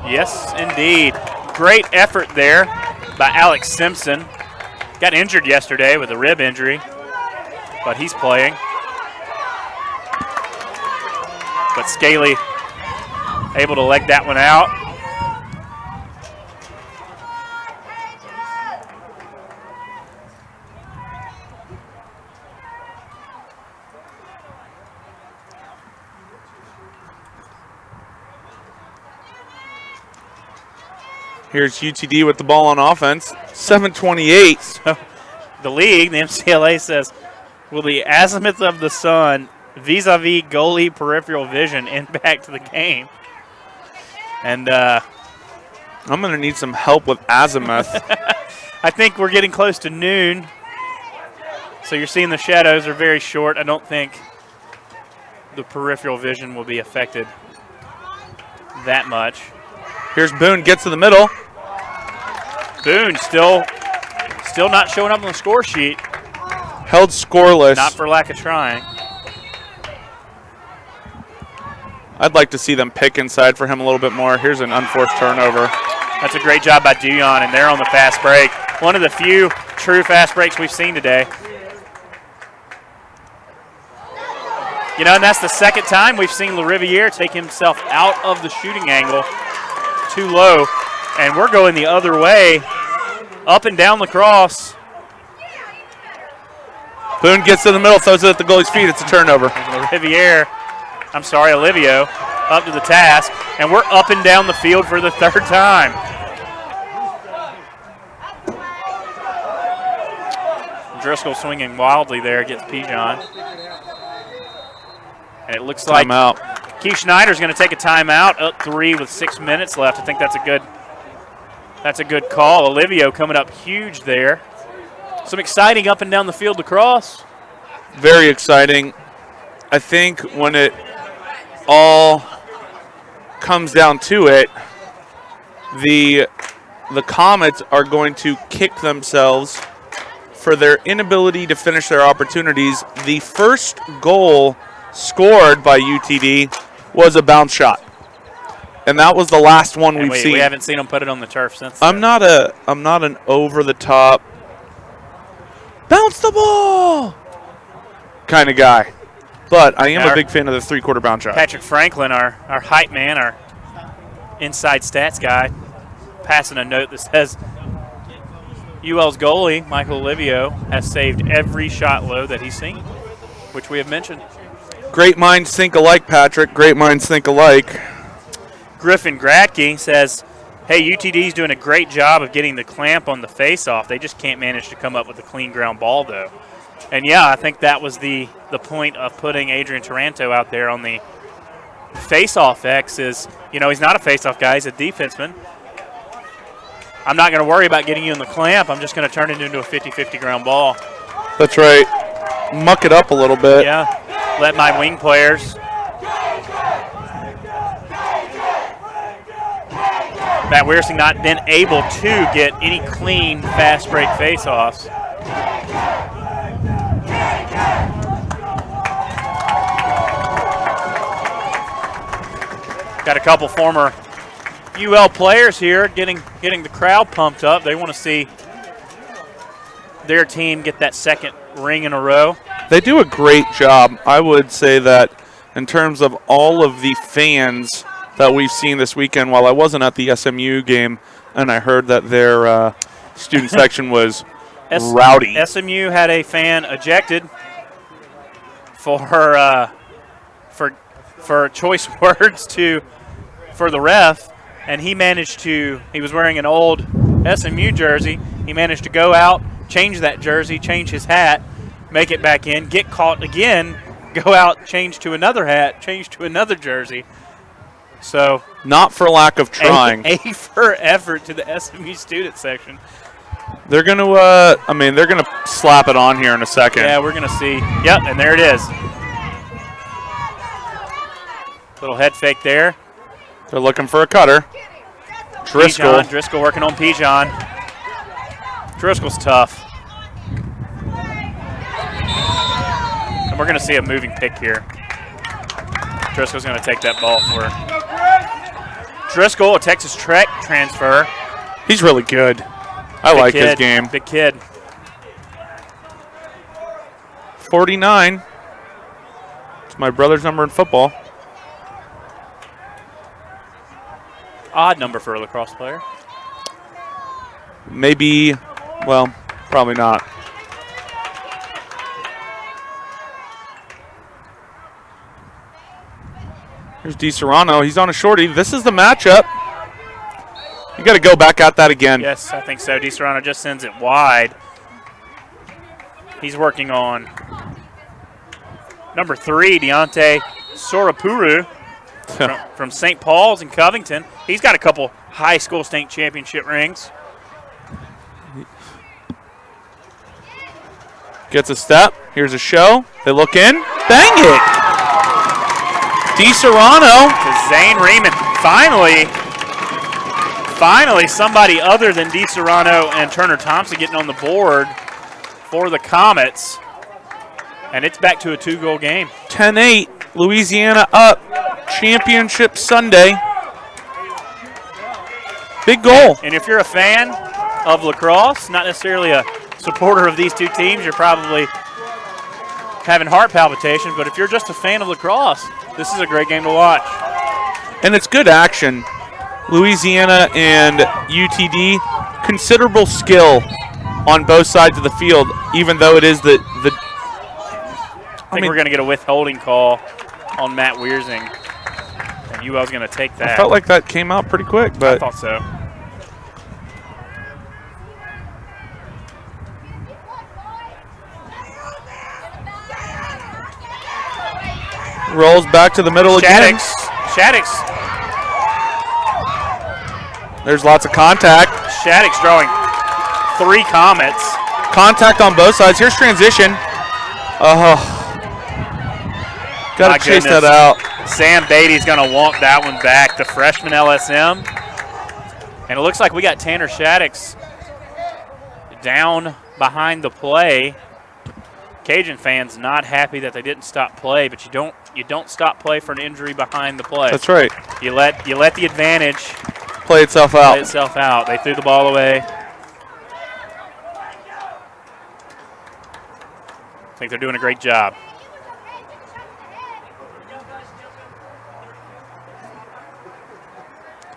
Yes, indeed. Great effort there by Alex Simpson. Got injured yesterday with a rib injury, but he's playing. But Scaly able to leg that one out. Here's UTD with the ball on offense. 7:28. So the league, the MCLA says, will the azimuth of the sun vis-a-vis goalie peripheral vision impact the game? And I'm going to need some help with azimuth. I think we're getting close to noon. So you're seeing the shadows are very short. I don't think the peripheral vision will be affected that much. Here's Boone, gets to the middle. Boone still not showing up on the score sheet. Held scoreless. Not for lack of trying. I'd like to see them pick inside for him a little bit more. Here's an unforced turnover. That's a great job by Dion, and they're on the fast break. One of the few true fast breaks we've seen today. You know, and that's the second time we've seen LaRiviere take himself out of the shooting angle too low, and we're going the other way, up and down lacrosse. Boone gets to the middle, throws it at the goalie's feet. It's a turnover. Olivio, up to the task, and we're up and down the field for the third time. Driscoll swinging wildly there, gets Pijon. And it looks like Keith Schneider's going to take a timeout, up 3 with 6 minutes left. I think that's a good call. Olivio coming up huge there. Some exciting up and down the field lacrosse. Very exciting. I think when it all comes down to it, the Comets are going to kick themselves for their inability to finish their opportunities. The first goal scored by UTD was a bounce shot, and that was the last one we've seen. We haven't seen them put it on the turf since. I'm not an over the top bounce the ball kind of guy, but I am a big fan of the 3/4 bounce shot. Patrick Franklin, our hype man, our inside stats guy, passing a note that says UL's goalie, Michael Olivio, has saved every shot low that he's seen, which we have mentioned. Great minds think alike, Patrick. Great minds think alike. Griffin Gradke says, hey, UTD's doing a great job of getting the clamp on the face-off. They just can't manage to come up with a clean ground ball, though. And, yeah, I think that was the point of putting Adrian Taranto out there on the face-off X is, you know, he's not a face-off guy. He's a defenseman. I'm not going to worry about getting you in the clamp. I'm just going to turn it into a 50-50 ground ball. That's right. Muck it up a little bit. Yeah. Let my wing players. Matt Wearsing not been able to get any clean fast break face-offs. Got a couple former UL players here getting the crowd pumped up. They want to see their team get that second ring in a row. They do a great job. I would say that in terms of all of the fans that we've seen this weekend, while I wasn't at the SMU game and I heard that their student section was rowdy. SMU had a fan ejected for choice words for the ref, and he was wearing an old SMU jersey. He managed to go out, change that jersey, change his hat, make it back in, get caught again, go out, change to another hat, change to another jersey. So not for lack of trying. A for effort to the SMU student section. They're going to they're going to slap it on here in a second. Yeah, we're going to see. Yep, and there it is. Little head fake there. They're looking for a cutter. Driscoll working on Pijon. Driscoll's tough. And we're going to see a moving pick here. Driscoll's going to take that ball for Driscoll, a Texas Tech transfer. He's really good. I like his game. Big kid. 49. It's my brother's number in football. Odd number for a lacrosse player. Maybe, well, probably not. Here's DiSerrano. He's on a shorty. This is the matchup. You got to go back at that again. Yes, I think so. DiSerrano just sends it wide. He's working on number 3, Deontay Sorapuru from St. Paul's in Covington. He's got a couple high school state championship rings. Gets a step. Here's a show. They look in. Bang it! DiSerrano. To Zane Riemann. Finally, somebody other than DiSerrano and Turner Thompson getting on the board for the Comets. And it's back to a 2-goal game. 10-8. Louisiana up. Championship Sunday. Big goal. And if you're a fan of lacrosse, not necessarily a supporter of these two teams, you're probably having heart palpitations. But if you're just a fan of lacrosse, this is a great game to watch. And it's good action. Louisiana and UTD, considerable skill on both sides of the field, even though it is the I think we're going to get a withholding call on Matt Wiersing. And UL's going to take that. I felt like that came out pretty quick, but I thought so. rolls back to the middle again. Shaddix. There's lots of contact. Shaddix drawing 3 Comets. Contact on both sides. Here's transition. Got to chase that out. Sam Beatty's going to walk that one back, the freshman LSM. And it looks like we got Tanner Shaddix down behind the play. Cajun fans not happy that they didn't stop play, but you don't stop play for an injury behind the play. That's right. You let the advantage play itself out. They threw the ball away. I think they're doing a great job.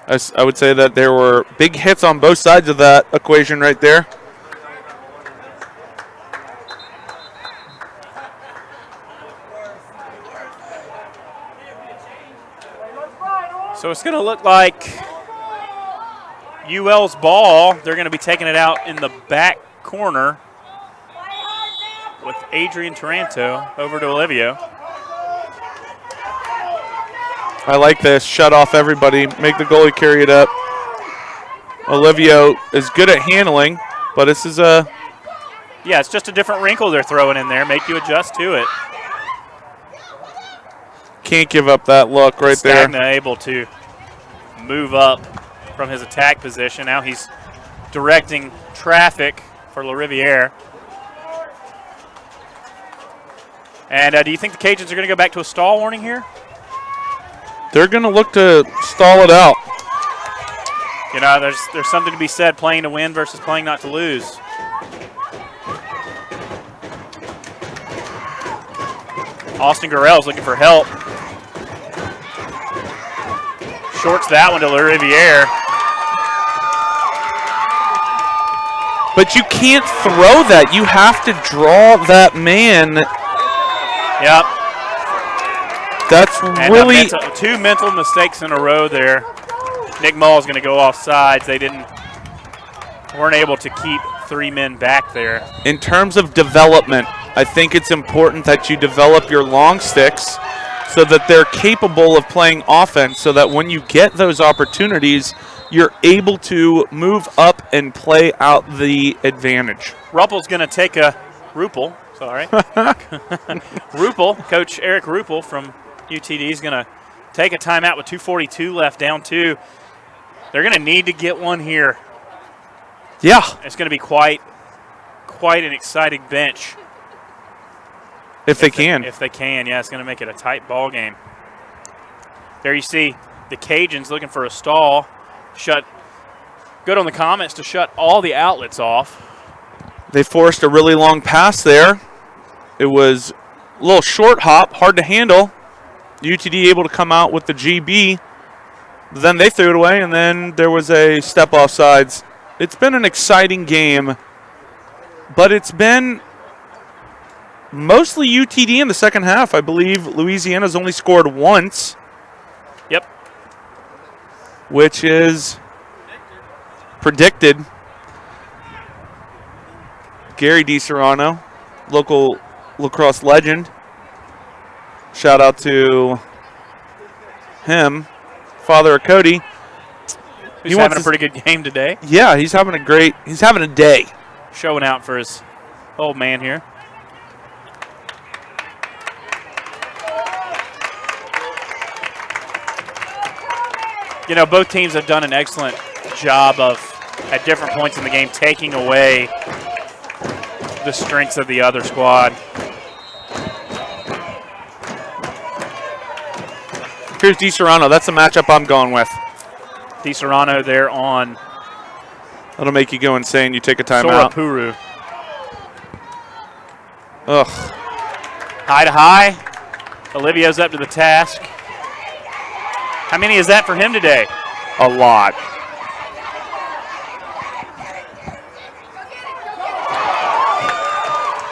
I would say that there were big hits on both sides of that equation right there. So it's going to look like UL's ball. They're going to be taking it out in the back corner with Adrian Taranto over to Olivio. I like this. Shut off everybody. Make the goalie carry it up. Olivio is good at handling, but this is a... Yeah, it's just a different wrinkle they're throwing in there. Make you adjust to it. Can't give up that look right there. Stagna able to move up from his attack position. Now he's directing traffic for La Riviere. And do you think the Cajuns are going to go back to a stall warning here? They're going to look to stall it out. You know, there's something to be said playing to win versus playing not to lose. Austin Gurrell's looking for help. Shorts that one to La Riviere. But you can't throw that. You have to draw that man. Yep. That's and really... two mental mistakes in a row there. Nick Mull's going to go off sides. They weren't able to keep 3 men back there. In terms of development, I think it's important that you develop your long sticks so that they're capable of playing offense, so that when you get those opportunities, you're able to move up and play out the advantage. Ruppel's going to take a Ruppel, sorry. Ruppel, Coach Eric Ruppel from UTD is going to take a timeout with 2:42 left, down 2. They're going to need to get one here. Yeah. It's going to be quite an exciting bench. If they can, yeah, it's going to make it a tight ball game. There you see the Cajuns looking for a stall. Good on the Comets to shut all the outlets off. They forced a really long pass there. It was a little short hop, hard to handle. UTD able to come out with the GB. Then they threw it away, and then there was a step off sides. It's been an exciting game, but it's been mostly UTD in the second half. I believe Louisiana's only scored once. Yep. Which is predicted. Gary DiSerrano, local lacrosse legend. Shout out to him, father of Cody. He's having a pretty good game today. Yeah, he's having a day. Showing out for his old man here. You know, both teams have done an excellent job of, at different points in the game, taking away the strengths of the other squad. Here's DiSerrano. That's the matchup I'm going with. DiSerrano there on That'll make you go insane. You take a timeout. Sorapuru. Ugh. High to high. Olivio's up to the task. How many is that for him today? A lot.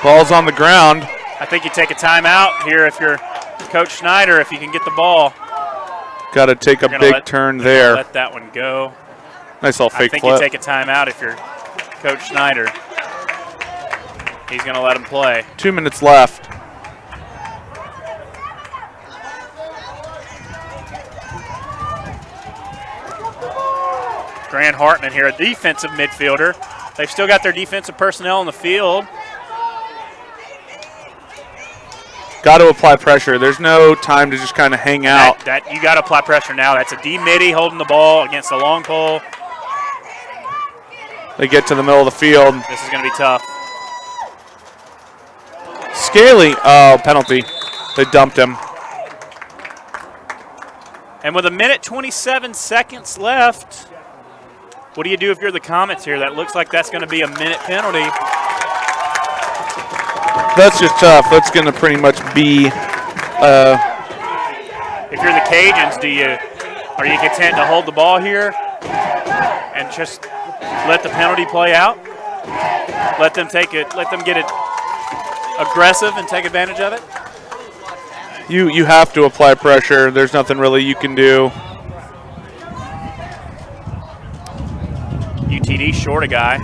Ball's on the ground. I think you take a timeout here if you're Coach Schneider, if you can get the ball. Got to take a big turn there. Let that one go. Nice little fake I think flip. you take a timeout if you're Coach Schneider. He's going to let him play. 2 minutes left. Grant Hartman here, a defensive midfielder. They've still got their defensive personnel on the field. Got to apply pressure. There's no time to just kind of hang out. That you got to apply pressure now. That's a D midi holding the ball against the long pole. They get to the middle of the field. This is going to be tough. Scaly, oh, penalty. They dumped him. And with 1:27 seconds left, what do you do if you're the Comets here? That looks like that's going to be a minute penalty. That's just tough. That's going to pretty much be. If you're the Cajuns, are you content to hold the ball here and just let the penalty play out? Let them take it. Let them get it aggressive and take advantage of it. You have to apply pressure. There's nothing really you can do. UTD short a guy.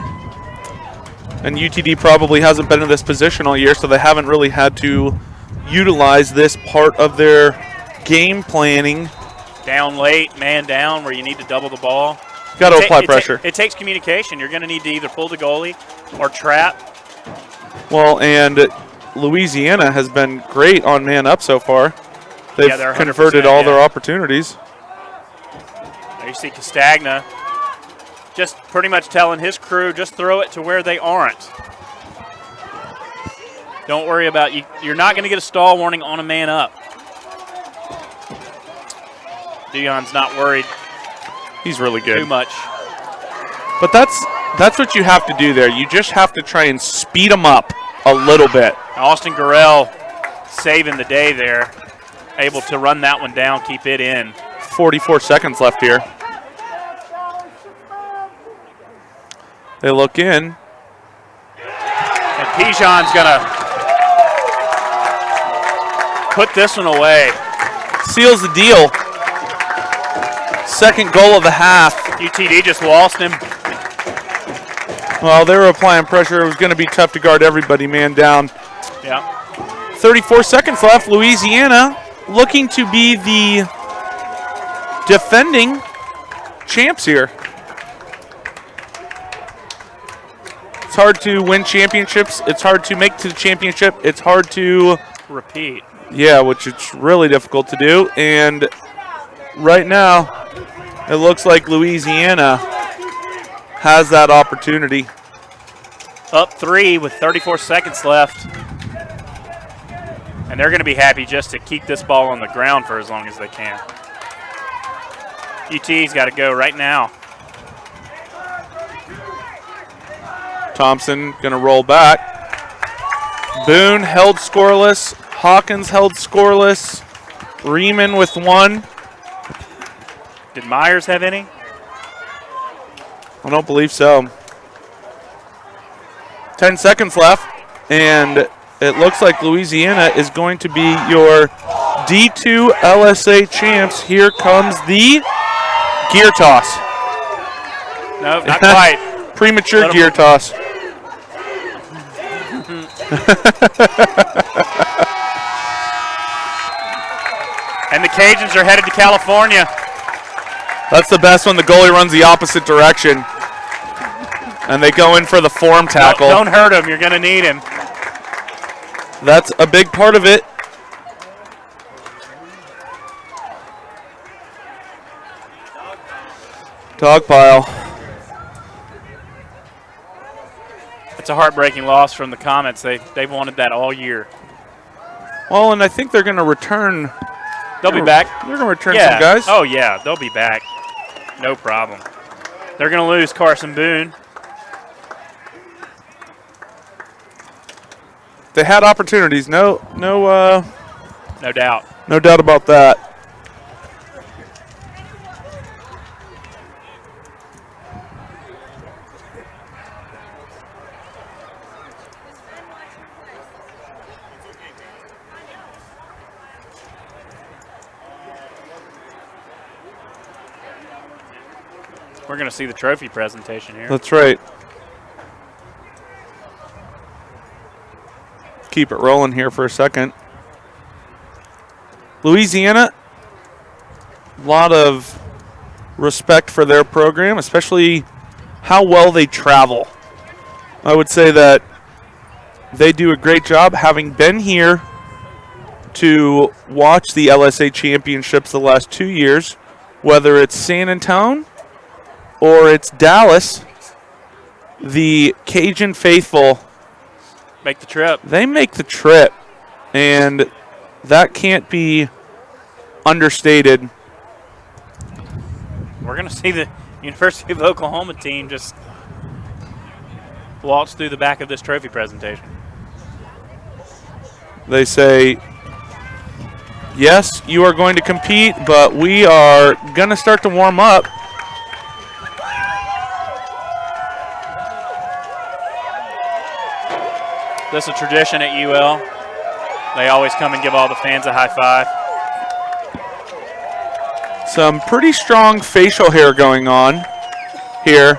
And UTD probably hasn't been in this position all year, so they haven't really had to utilize this part of their game planning. Down late, man down, where you need to double the ball. Got to apply pressure. It takes communication. You're going to need to either pull the goalie or trap. Well, and Louisiana has been great on man up so far. They've converted all their opportunities. There you see Castagna just pretty much telling his crew, just throw it to where they aren't. Don't worry about you. You're not going to get a stall warning on a man up. Dion's not worried. He's really good. Too much. But that's what you have to do there. You just have to try and speed them up a little bit. Austin Gurrell saving the day there. Able to run that one down, keep it in. 44 seconds left here. They look in. And Pijon's going to put this one away. Seals the deal. Second goal of the half. UTD just lost him. Well, they were applying pressure. It was going to be tough to guard everybody man down. Yeah. 34 seconds left. Louisiana looking to be the defending champs here. It's hard to win championships. It's hard to make to the championship. It's hard to repeat. Yeah, which it's really difficult to do. And right now, it looks like Louisiana has that opportunity. Up 3 with 34 seconds left. And they're going to be happy just to keep this ball on the ground for as long as they can. UT's got to go right now. Thompson going to roll back. Boone held scoreless. Hawkins held scoreless. Riemann with 1. Did Myers have any? I don't believe so. 10 seconds left, and it looks like Louisiana is going to be your D2 LSA champs. Here comes the gear toss. No, not quite. Premature gear toss. And the Cajuns are headed to California. That's the best when the goalie runs the opposite direction. And they go in for the form tackle. Don't hurt him. You're going to need him. That's a big part of it. Dog pile. It's a heartbreaking loss from the Comets. They've wanted that all year. Well, and I think they're going to return. They'll be back. They're going to return some guys. Oh, yeah, they'll be back. No problem. They're going to lose Carson Boone. They had opportunities. No doubt. No doubt about that. We're going to see the trophy presentation here. That's right. Keep it rolling here for a second. Louisiana, a lot of respect for their program, especially how well they travel. I would say that they do a great job, having been here to watch the LSA championships the last 2 years, whether it's San Antonio or it's Dallas. The Cajun faithful make the trip. They make the trip, and that can't be understated. We're going to see the University of Oklahoma team just waltz through the back of this trophy presentation. They say, yes, you are going to compete, but we are going to start to warm up. This is a tradition at UL. They always come and give all the fans a high five. Some pretty strong facial hair going on here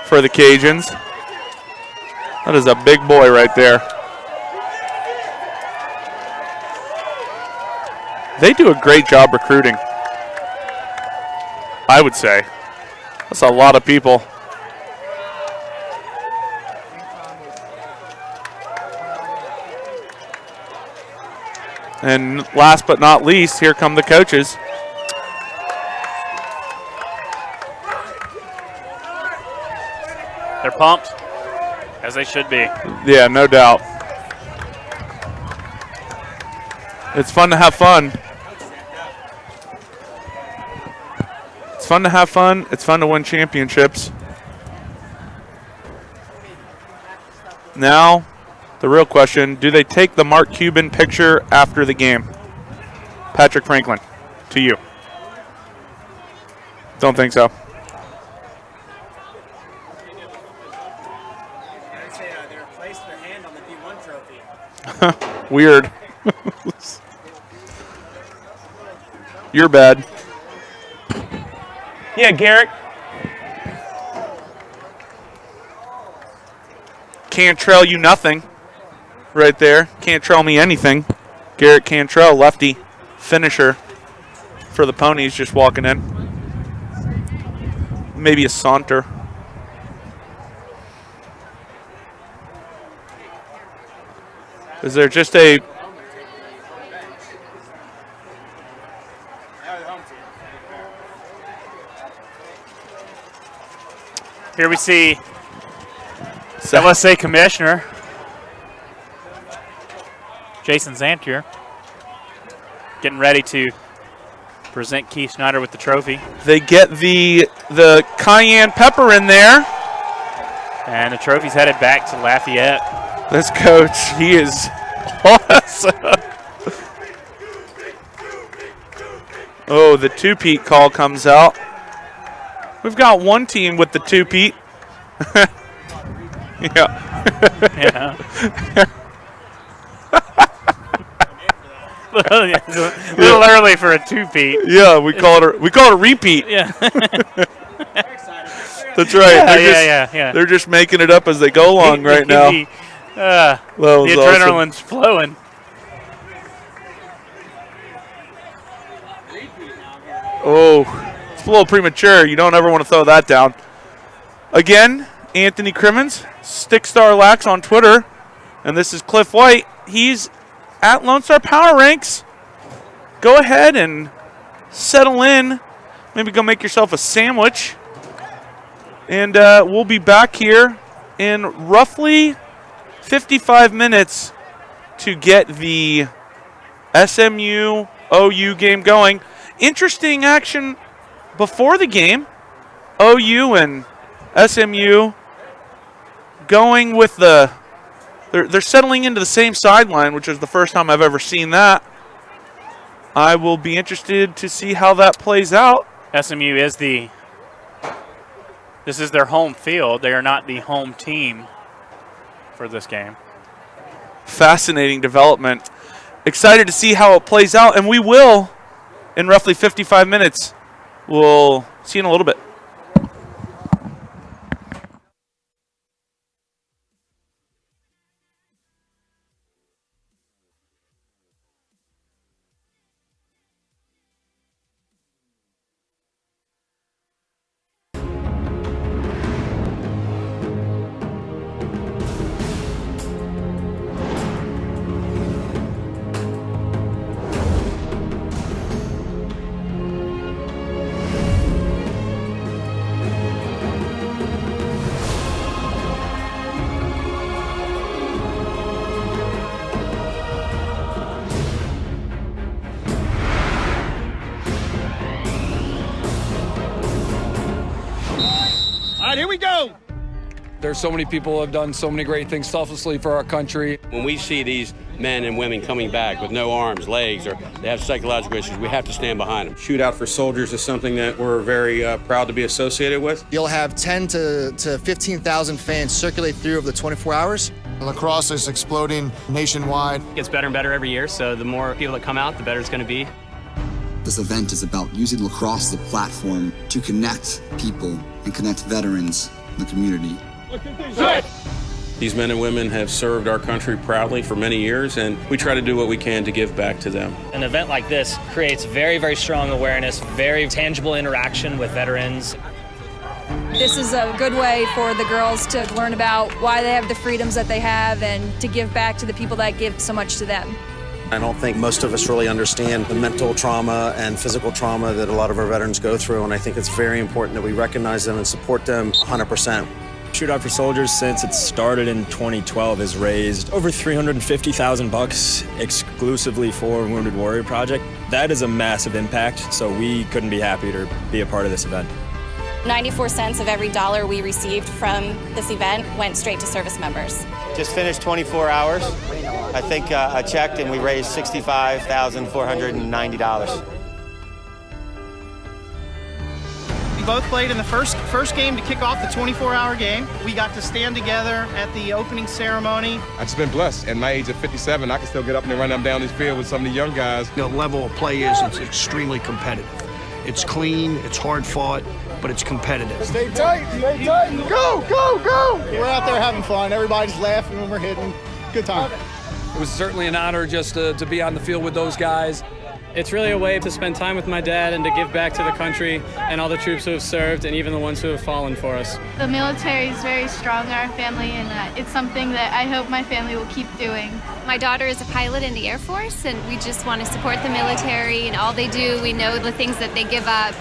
for the Cajuns. That is a big boy right there. They do a great job recruiting, I would say. That's a lot of people. And last but not least, here come the coaches. They're pumped, as they should be. Yeah, no doubt. It's fun to have fun. It's fun to have fun. It's fun to win championships. Now, the real question, do they take the Mark Cuban picture after the game? Patrick Franklin, to you. Don't think so. They replaced their hand on the D1 trophy. Weird. You're bad. Yeah, Garrett. Cantrell, you nothing. Right there. Cantrell me anything. Garrett Cantrell, lefty finisher for the Ponies, just walking in. Maybe a saunter. Is there just a... Here we see LSA Commissioner Jason Zantier getting ready to present Keith Schneider with the trophy. They get the cayenne pepper in there. And the trophy's headed back to Lafayette. This coach, he is awesome. Oh, the two-peat call comes out. We've got one team with the two-peat. Yeah. Yeah. A little early for a two-peat. Yeah, we call it a repeat. Yeah. That's right. Yeah. They're just making it up as they go along right now. The awesome. adrenaline's flowing. Oh, it's a little premature. You don't ever want to throw that down. Again, Anthony Crimmins, stickstarlacrosse on Twitter, and this is Cliff White. He's at Lone Star Power Ranks. Go ahead and settle in. Maybe go make yourself a sandwich. And we'll be back here in roughly 55 minutes to get the SMU-OU game going. Interesting action before the game. OU and SMU going with they're settling into the same sideline, which is the first time I've ever seen that. I will be interested to see how that plays out. SMU is this is their home field. They are not the home team for this game. Fascinating development. Excited to see how it plays out, and we will in roughly 55 minutes. We'll see you in a little bit. Here we go. There's so many people who have done so many great things selflessly for our country. When we see these men and women coming back with no arms, legs, or they have psychological issues, we have to stand behind them. Shootout for Soldiers is something that we're very proud to be associated with. You'll have 10 to 15,000 fans circulate through over the 24 hours. Lacrosse is exploding nationwide. It gets better and better every year, so the more people that come out, the better it's going to be. This event is about using lacrosse as a platform to connect people and connect veterans in the community. These men and women have served our country proudly for many years, and we try to do what we can to give back to them. An event like this creates very, very strong awareness, very tangible interaction with veterans. This is a good way for the girls to learn about why they have the freedoms that they have and to give back to the people that give so much to them. I don't think most of us really understand the mental trauma and physical trauma that a lot of our veterans go through, and I think it's very important that we recognize them and support them 100%. Shootout for Soldiers, since it started in 2012, has raised over $350,000 exclusively for Wounded Warrior Project. That is a massive impact, so we couldn't be happier to be a part of this event. 94 cents of every dollar we received from this event went straight to service members. Just finished 24 hours. I think I checked and we raised $65,490. We both played in the first game to kick off the 24-hour game. We got to stand together at the opening ceremony. I've just been blessed. At my age of 57, I can still get up and run up down this field with some of the young guys. The level of play is it's extremely competitive. It's clean, it's hard fought, but it's competitive. Stay tight, go, go, go! We're out there having fun. Everybody's laughing when we're hitting. Good time. It was certainly an honor just to be on the field with those guys. It's really a way to spend time with my dad and to give back to the country and all the troops who have served and even the ones who have fallen for us. The military is very strong in our family, and it's something that I hope my family will keep doing. My daughter is a pilot in the Air Force, and we just want to support the military and all they do. We know the things that they give up.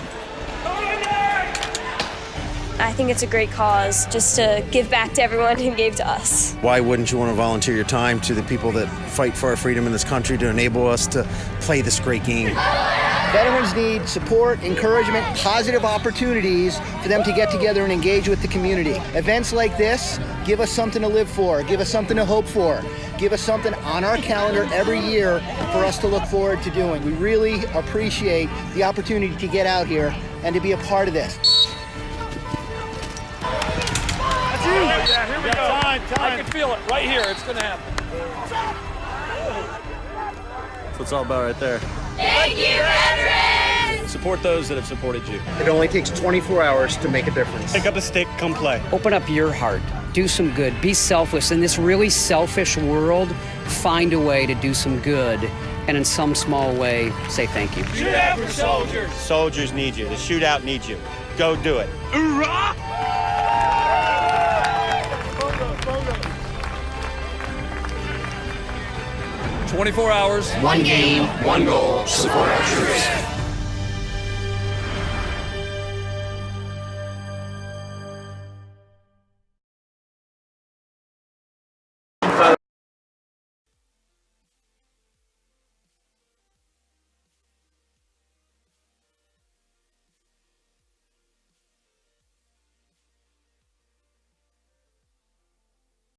I think it's a great cause just to give back to everyone who gave to us. Why wouldn't you want to volunteer your time to the people that fight for our freedom in this country to enable us to play this great game? Veterans need support, encouragement, positive opportunities for them to get together and engage with the community. Events like this give us something to live for, give us something to hope for, give us something on our calendar every year for us to look forward to doing. We really appreciate the opportunity to get out here and to be a part of this. Yeah, here we go. Time. I can feel it right here. It's going to happen. That's what it's all about right there. Thank you, veterans! Support those that have supported you. It only takes 24 hours to make a difference. Pick up a stick, come play. Open up your heart. Do some good. Be selfless. In this really selfish world, find a way to do some good. And in some small way, say thank you. Shootout for soldiers! Soldiers need you. The shootout needs you. Go do it. Hoorah! 24 hours. One game, one goal. Support our troops.